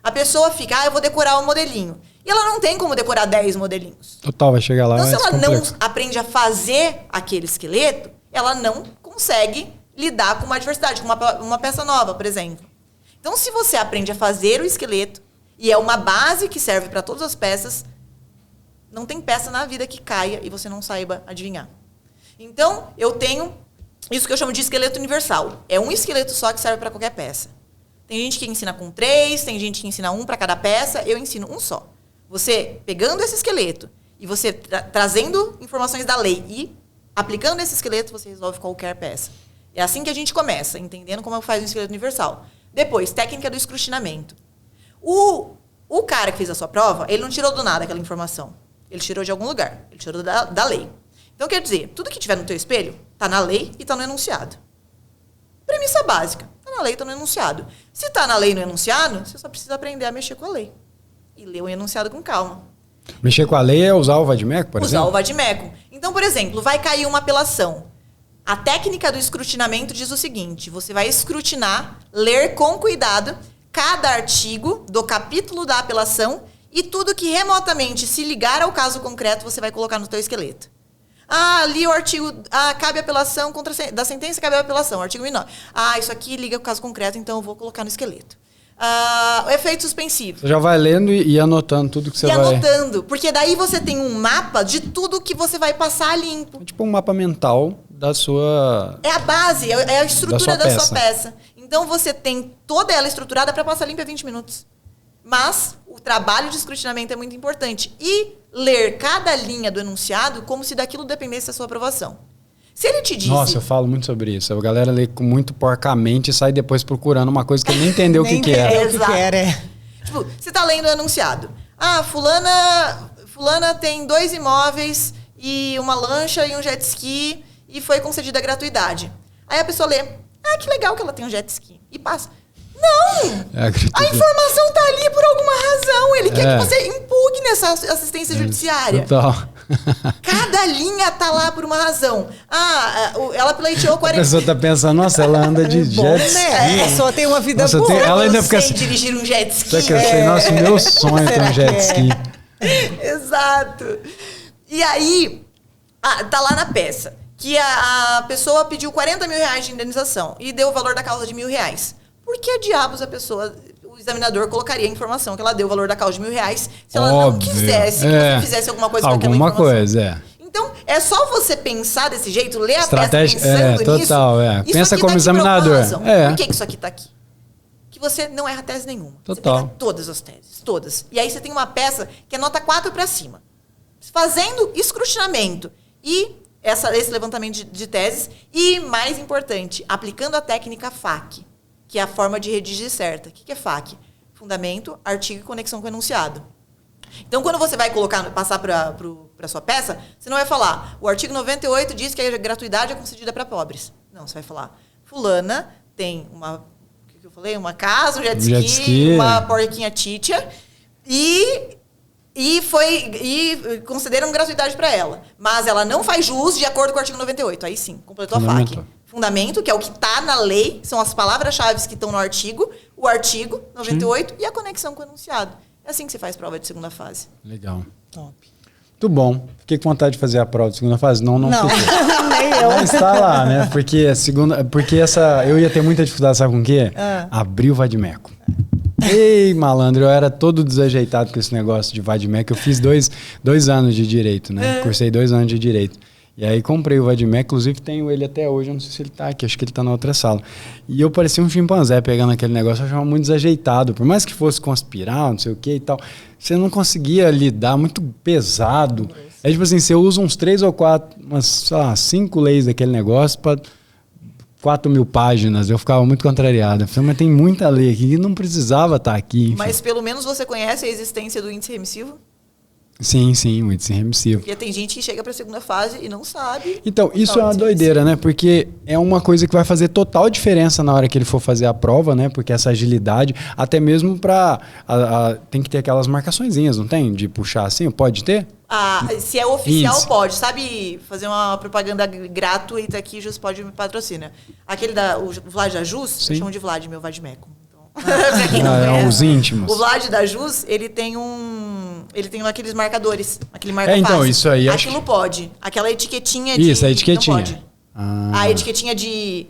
A pessoa fica, eu vou decorar o modelinho. E ela não tem como decorar 10 modelinhos. Total, vai chegar lá. Então, se ela não aprende a fazer aquele esqueleto, ela não consegue lidar com uma adversidade, com uma peça nova, por exemplo. Então, se você aprende a fazer o esqueleto, e é uma base que serve para todas as peças, não tem peça na vida que caia e você não saiba adivinhar. Então, eu tenho isso que eu chamo de esqueleto universal. É um esqueleto só que serve para qualquer peça. Tem gente que ensina com 3, tem gente que ensina 1 para cada peça, eu ensino um só. Você pegando esse esqueleto e você trazendo informações da lei e aplicando esse esqueleto, você resolve qualquer peça. É assim que a gente começa, entendendo como faz um esqueleto universal. Depois, técnica do escrutinamento. O cara que fez a sua prova, ele não tirou do nada aquela informação. Ele tirou de algum lugar. Ele tirou da lei. Então, quer dizer, tudo que tiver no teu espelho está na lei e está no enunciado. Premissa básica. Está na lei e está no enunciado. Se está na lei e no enunciado, você só precisa aprender a mexer com a lei. E ler o enunciado com calma. Mexer com a lei é usar o vadimeco, por exemplo? Usar o vadimeco. Então, por exemplo, vai cair uma apelação. A técnica do escrutinamento diz o seguinte: você vai escrutinar, ler com cuidado cada artigo do capítulo da apelação e tudo que remotamente se ligar ao caso concreto você vai colocar no teu esqueleto. Ali o artigo... cabe apelação da sentença, cabe a apelação. Artigo 1009. Isso aqui liga com o caso concreto, então eu vou colocar no esqueleto. O efeito suspensivo. Você já vai lendo e anotando tudo que você vai... anotando, porque daí você tem um mapa de tudo que você vai passar limpo. É tipo um mapa mental da sua... É a base, é a estrutura da sua peça. Então você tem toda ela estruturada para passar limpo em 20 minutos. Mas o trabalho de escrutinamento é muito importante. E ler cada linha do enunciado como se daquilo dependesse da sua aprovação. Se ele te disse... Nossa, eu falo muito sobre isso. A galera lê muito porcamente e sai depois procurando uma coisa que ele nem entendeu o que era. O que era. Tipo, você tá lendo o enunciado. Fulana tem 2 imóveis e uma lancha e um jet ski e foi concedida a gratuidade. Aí a pessoa lê, que legal que ela tem um jet ski. E passa. Não! A informação tá ali por alguma razão. Ele quer que você impugne essa assistência judiciária. Total. Cada linha tá lá por uma razão. Ela pleiteou 40... A pessoa tá pensando, nossa, ela anda de jet ski. A pessoa tem uma vida boa. Ela ainda fica assim, dirigir um jet ski. Nossa, meu sonho é ter um jet ski. Exato. E aí, tá lá na peça que a pessoa pediu 40 mil reais de indenização e deu o valor da causa de R$1.000. Por que diabos o examinador colocaria a informação que ela deu o valor da causa de R$1.000 se ela não quisesse que você fizesse alguma coisa com aquela informação? Alguma coisa, Então, é só você pensar desse jeito, ler a estratégia, peça pensando nisso. Total, Pensa como examinador. Por que isso aqui tá aqui? Que você não erra tese nenhuma. Total. Você pega todas as teses, todas. E aí você tem uma peça que é nota 4 para cima. Fazendo escrutinamento e esse levantamento de teses e, mais importante, aplicando a técnica FAQ, que é a forma de redigir certa. O que é FAQ? Fundamento, artigo e conexão com o enunciado. Então, quando você vai passar para a sua peça, você não vai falar, o artigo 98 diz que a gratuidade é concedida para pobres. Não, você vai falar, fulana tem uma casa, um jet ski, uma porquinha titia, e concederam gratuidade para ela. Mas ela não faz jus de acordo com o artigo 98. Aí sim, completou a FAQ. Fundamento, que é o que está na lei, são as palavras-chave que estão no artigo, o artigo 98 e a conexão com o enunciado. É assim que você faz prova de segunda fase. Legal. Top. Muito bom. Fiquei com vontade de fazer a prova de segunda fase. Não. Nem eu. Mas está lá, né? Porque eu ia ter muita dificuldade, sabe com o quê? Abrir o vadimeco. Ei, malandro, eu era todo desajeitado com esse negócio de vadimeco. Eu fiz dois anos de direito, né? Cursei 2 anos de direito. E aí comprei o vadimeco, inclusive tenho ele até hoje, eu não sei se ele tá aqui, acho que ele tá na outra sala. E eu parecia um chimpanzé pegando aquele negócio, eu achava muito desajeitado. Por mais que fosse conspirar, não sei o que e tal, você não conseguia lidar, muito pesado. É tipo assim, você usa uns 3 ou 4, 5 leis daquele negócio para 4.000 páginas. Eu ficava muito contrariado. Eu falei, mas tem muita lei aqui que não precisava estar aqui. Enfim. Mas pelo menos você conhece a existência do índice remissivo? Sim, o índice remissivo. Porque tem gente que chega para a segunda fase e não sabe. Então, isso é uma doideira, né? Porque é uma coisa que vai fazer total diferença na hora que ele for fazer a prova, né? Porque essa agilidade, até mesmo para... tem que ter aquelas marcaçõezinhas, não tem? De puxar assim, pode ter? Se é oficial, índice. Pode. Sabe fazer uma propaganda gratuita aqui, Jus pode me patrocina. Aquele o Vlad da Jus, eu chamo de Vlad, meu Vadimeco. Pra quem não conhece. Os íntimos. O Vlad da Jus, ele tem aqueles marcadores. Aquele marca então, isso aí. Aquilo pode. Aquela etiquetinha de... Isso, a etiquetinha. Não pode. A etiquetinha de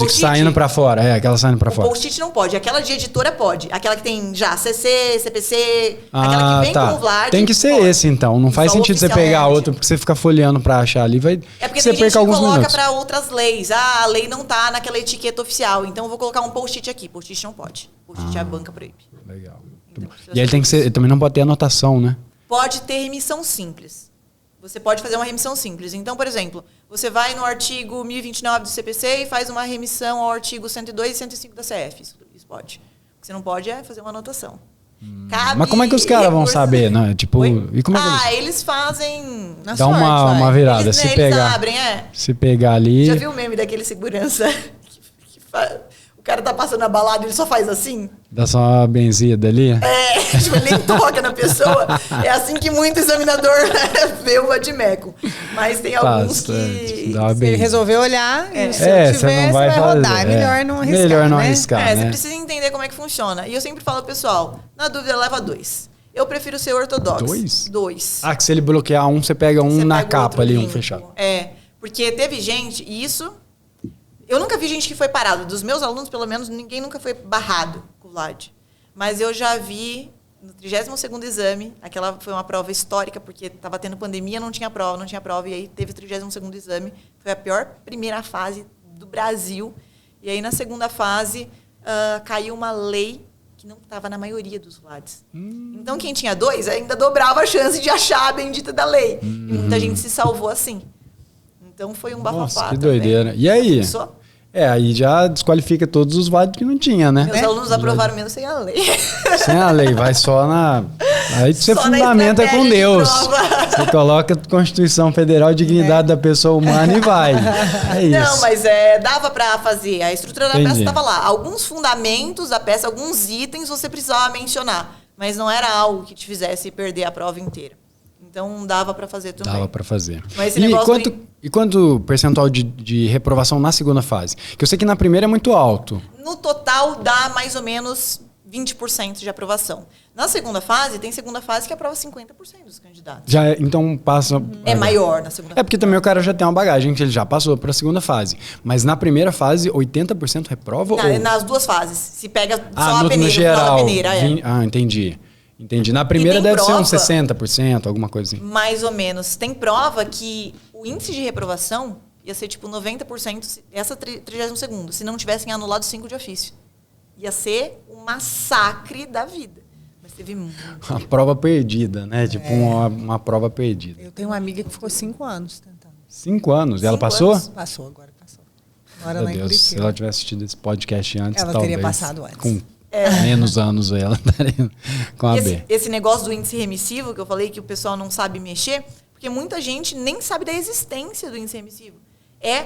saindo pra fora, aquela saindo pra fora. O post-it não pode, aquela de editora pode. Aquela que tem já CC, CPC, aquela que vem com o Vlad. Tem que ser pode. Esse então, não faz sentido você pegar outro, porque você fica folheando pra achar ali, vai... É porque você tem gente que coloca pra outras leis. A lei não tá naquela etiqueta oficial, então eu vou colocar um post-it aqui. Post-it não pode. Post-it é a banca proíbe. Legal. Então, e ele tem que ser, ele também não pode ter anotação, né? Pode ter remissão simples. Você pode fazer uma remissão simples. Então, por exemplo, você vai no artigo 1029 do CPC e faz uma remissão ao artigo 102 e 105 da CF. Isso pode. O que você não pode é fazer uma anotação. Mas como é que os caras vão saber, né? Tipo, e como é que eles fazem... Dá uma virada. Eles, se eles pegar, abrem, Se pegar ali... Já viu o meme daquele segurança que faz... O cara tá passando a balada e ele só faz assim? Dá só uma benzida ali? Tipo, ele nem toca na pessoa. É assim que muito examinador vê o vadimeco. Mas tem alguns que... Se ele resolver olhar, se eu tiver, você não vai rodar. É melhor não arriscar, melhor não né? arriscar, né? Você precisa entender como é que funciona. E eu sempre falo, pessoal, na dúvida leva 2. Eu prefiro ser ortodoxo. 2? 2. Que se ele bloquear um, você pega um na capa ali, um fechado. Porque teve gente, e isso... Eu nunca vi gente que foi parado. Dos meus alunos, pelo menos, ninguém nunca foi barrado com o Vlad. Mas eu já vi, no 32º exame, aquela foi uma prova histórica, porque estava tendo pandemia, não tinha prova, e aí teve o 32º exame. Foi a pior primeira fase do Brasil. E aí, na segunda fase, caiu uma lei que não estava na maioria dos Vlads. Então, quem tinha 2 ainda dobrava a chance de achar a bendita da lei. E muita gente se salvou assim. Então foi um bafafá. Nossa, que doideira. E aí? Aí já desqualifica todos os válidos que não tinha, né? Meus alunos aprovaram mesmo sem a lei. Sem a lei, vai só na... Aí você fundamenta com Deus. Você coloca a Constituição Federal, dignidade da pessoa humana e vai. É isso. Não, mas dava pra fazer. A estrutura da peça estava lá. Alguns fundamentos da peça, alguns itens você precisava mencionar. Mas não era algo que te fizesse perder a prova inteira. Então, dava para fazer também. Dava para fazer. Mas esse e quanto percentual de reprovação na segunda fase? Que eu sei que na primeira é muito alto. No total, dá mais ou menos 20% de aprovação. Na segunda fase, tem segunda fase que aprova 50% dos candidatos. Então passa... É maior na segunda fase. É porque também o cara já tem uma bagagem que ele já passou para a segunda fase. Mas na primeira fase, 80% reprova? Nas duas fases. Se pega só a peneira, no geral, a peneira. Entendi. Na primeira deve ser uns 60%, alguma coisa assim. Mais ou menos. Tem prova que o índice de reprovação ia ser tipo 90%, essa 32º, se não tivessem anulado 5 de ofício. Ia ser um massacre da vida. Mas teve muito. Uma prova perdida, né? Tipo uma prova perdida. Eu tenho uma amiga que ficou 5 anos tentando. 5 anos? E ela passou? Passou, agora passou. Agora Meu Deus, se ela tivesse assistido esse podcast antes, ela talvez... teria passado antes. Com menos anos ela estaria com a B. Esse negócio do índice remissivo, que eu falei que o pessoal não sabe mexer, porque muita gente nem sabe da existência do índice remissivo. É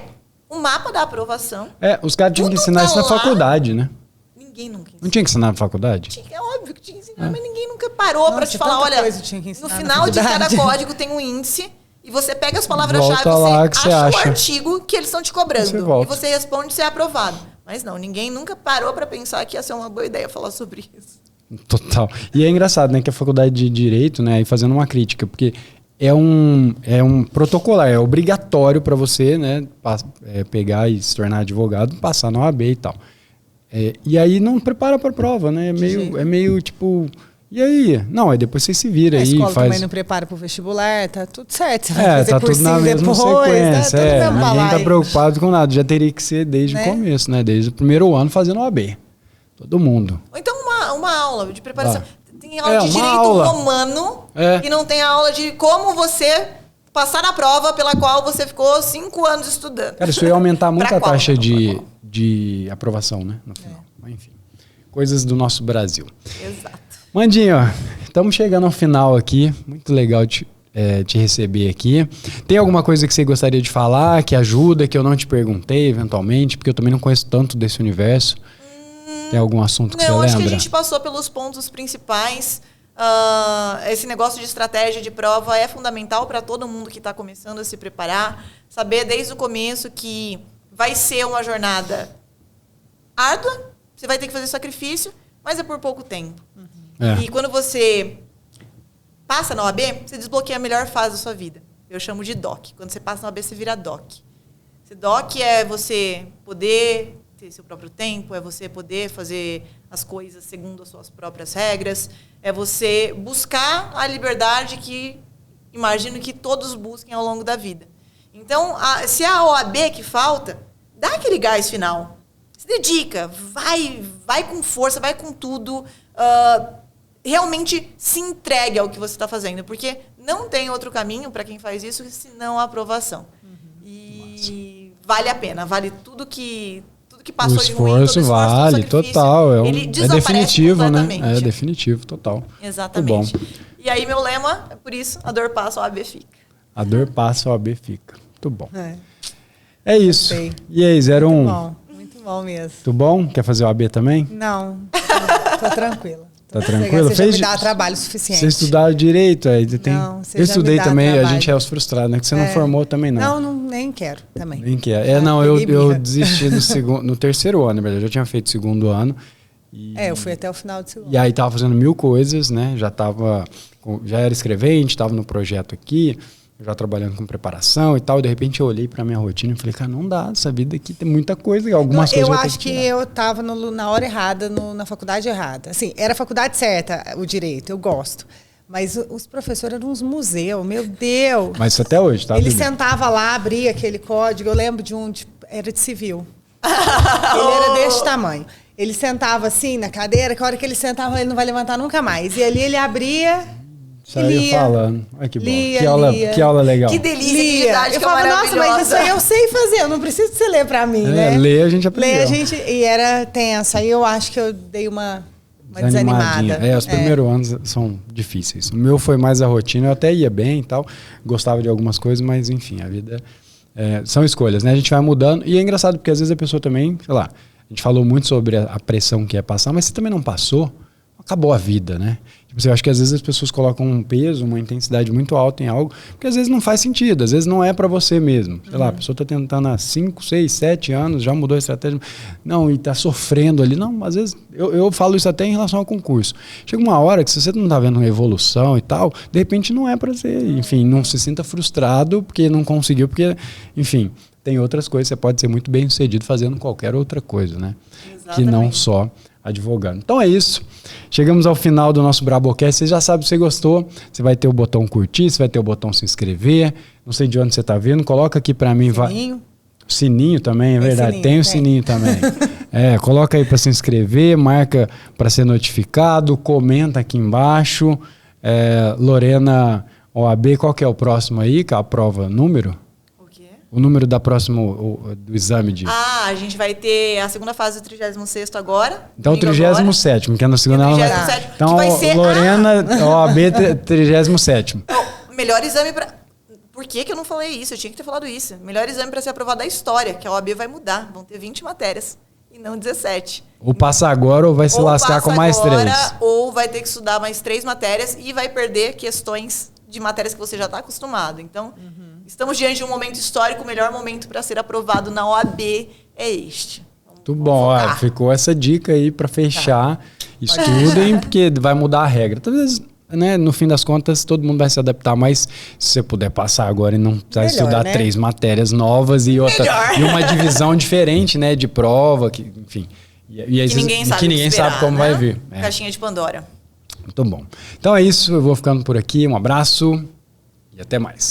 o mapa da aprovação. Os caras tinham que ensinar isso na faculdade, né? Ninguém nunca ensinou. Não tinha que ensinar na faculdade? É óbvio que tinha que ensinar, mas ninguém nunca parou para te falar, olha, no final de cada código tem um índice e você pega as palavras-chave, você acha o artigo que eles estão te cobrando. E você responde se é aprovado. Mas não, ninguém nunca parou para pensar que ia ser uma boa ideia falar sobre isso. Total. E é engraçado, né, que a faculdade de Direito, né, aí fazendo uma crítica, porque é um protocolar, é obrigatório para você, né, pegar e se tornar advogado, passar na OAB e tal. E aí não prepara para a prova, né? É meio tipo... E aí? Não, aí depois você se vira aí. A escola faz... também não prepara pro vestibular, tá tudo certo. Você vai fazer tá tudo na mesma sequência. Ninguém tá preocupado com nada. Já teria que ser desde o começo, né? Desde o primeiro ano fazendo OAB. Todo mundo. Ou então uma aula de preparação. Tem aula de direito romano e não tem aula de como você passar na prova pela qual você ficou 5 anos estudando. Cara, isso ia aumentar muito a taxa de aprovação, né? No final. Mas, enfim, coisas do nosso Brasil. Exato. Mandinho, estamos chegando ao final aqui. Muito legal te receber aqui. Tem alguma coisa que você gostaria de falar, que ajuda, que eu não te perguntei eventualmente, porque eu também não conheço tanto desse universo? Tem algum assunto que você lembra? Não, acho que a gente passou pelos pontos principais. Esse negócio de estratégia de prova é fundamental para todo mundo que está começando a se preparar. Saber desde o começo que vai ser uma jornada árdua, você vai ter que fazer sacrifício, mas é por pouco tempo. E quando você passa na OAB, você desbloqueia a melhor fase da sua vida. Eu chamo de DOC. Quando você passa na OAB, você vira DOC. CDOC é você poder ter seu próprio tempo, é você poder fazer as coisas segundo as suas próprias regras, é você buscar a liberdade que imagino que todos busquem ao longo da vida. Então, se é a OAB que falta, dá aquele gás final. Se dedica, vai com força, vai com tudo. Realmente se entregue ao que você está fazendo, porque não tem outro caminho para quem faz isso senão a aprovação. E vale a pena, vale tudo que passou de ruim. O esforço vale, total. É definitivo, né? É definitivo, total. Exatamente. E aí, meu lema, é por isso, a dor passa, a OAB fica. A dor passa, a OAB fica. Muito bom. É isso. E aí, 01? Muito bom mesmo. Tudo bom? Quer fazer OAB também? Não, tô tranquila. Tá tranquilo? Você já me dá trabalho suficiente. Você estudar direito? Aí tem... Não, eu estudei também, trabalho. A gente é os frustrados, né? Que você não formou também, não. Não, nem quero também. Nem quero. Eu desisti no terceiro ano, na verdade. Eu já tinha feito o segundo ano. Eu fui até o final do segundo. E aí tava fazendo 1000 coisas, né? Já era escrevente, tava no projeto aqui, já trabalhando com preparação e tal. E de repente eu olhei pra minha rotina e falei, cara, não dá, essa vida aqui tem muita coisa, algumas coisas eu acho que eu tava na hora errada, na faculdade errada. Assim, era a faculdade certa, o direito, eu gosto. Mas os professores eram uns museus, meu Deus. Mas isso até hoje, tá? Ele sentava lá, abria aquele código, eu lembro de era de civil. Ele era desse tamanho. Ele sentava assim na cadeira, que a hora que ele sentava, ele não vai levantar nunca mais. E ali ele abria... Saiu falando. Olha que bom. Que aula legal. Que delícia, que eu falava, nossa, mas isso aí eu sei fazer, eu não preciso que você ler pra mim, né? Ler a gente aprendeu. E era tenso. Aí eu acho que eu dei uma desanimada. Os primeiros anos são difíceis. O meu foi mais a rotina, eu até ia bem e tal, gostava de algumas coisas, mas enfim, a vida são escolhas, né? A gente vai mudando. E é engraçado porque às vezes a pessoa também, sei lá, a gente falou muito sobre a pressão que é passar, mas você também não passou, acabou a vida, né? Tipo, eu acho que às vezes as pessoas colocam um peso, uma intensidade muito alta em algo, porque às vezes não faz sentido, às vezes não é para você mesmo. Sei lá, a pessoa está tentando há 5, 6, 7 anos, já mudou a estratégia, não, e está sofrendo ali. Não, às vezes, eu falo isso até em relação ao concurso. Chega uma hora que se você não está vendo uma evolução e tal, de repente não é para você. Enfim, não se sinta frustrado porque não conseguiu, porque, enfim, tem outras coisas, você pode ser muito bem sucedido fazendo qualquer outra coisa, né? Exatamente. Que não só advogando. Então é isso. Chegamos ao final do nosso Brabocast. Você já sabe, se você gostou, você vai ter o botão curtir, você vai ter o botão se inscrever. Não sei de onde você está vendo. Coloca aqui para mim. Sininho. Sininho também, é verdade. Tem o sininho também. Coloca aí para se inscrever, marca para ser notificado, comenta aqui embaixo. Lorena OAB, qual que é o próximo aí? Que é a prova número? O número da próxima, do exame de... a gente vai ter a segunda fase do 36º agora. Então, o 37º, que é na segunda aula. Então, vai ser Lorena, OAB 37º. Melhor exame para... Por que eu não falei isso? Eu tinha que ter falado isso. Melhor exame para ser aprovado da história, que a OAB vai mudar. Vão ter 20 matérias e não 17. Ou passa agora ou vai se lascar com mais 3. Ou vai ter que estudar mais 3 matérias e vai perder questões de matérias que você já está acostumado. Então... Estamos diante de um momento histórico, o melhor momento para ser aprovado na OAB é este. Muito bom, ficou essa dica aí para fechar. Estudem, porque vai mudar a regra. Talvez, né, no fim das contas, todo mundo vai se adaptar, mas se você puder passar agora e não precisar estudar 3 matérias novas e uma divisão diferente, né, de prova, que, enfim. Que ninguém sabe como vai vir. Caixinha de Pandora. Muito bom. Então é isso, eu vou ficando por aqui. Um abraço e até mais.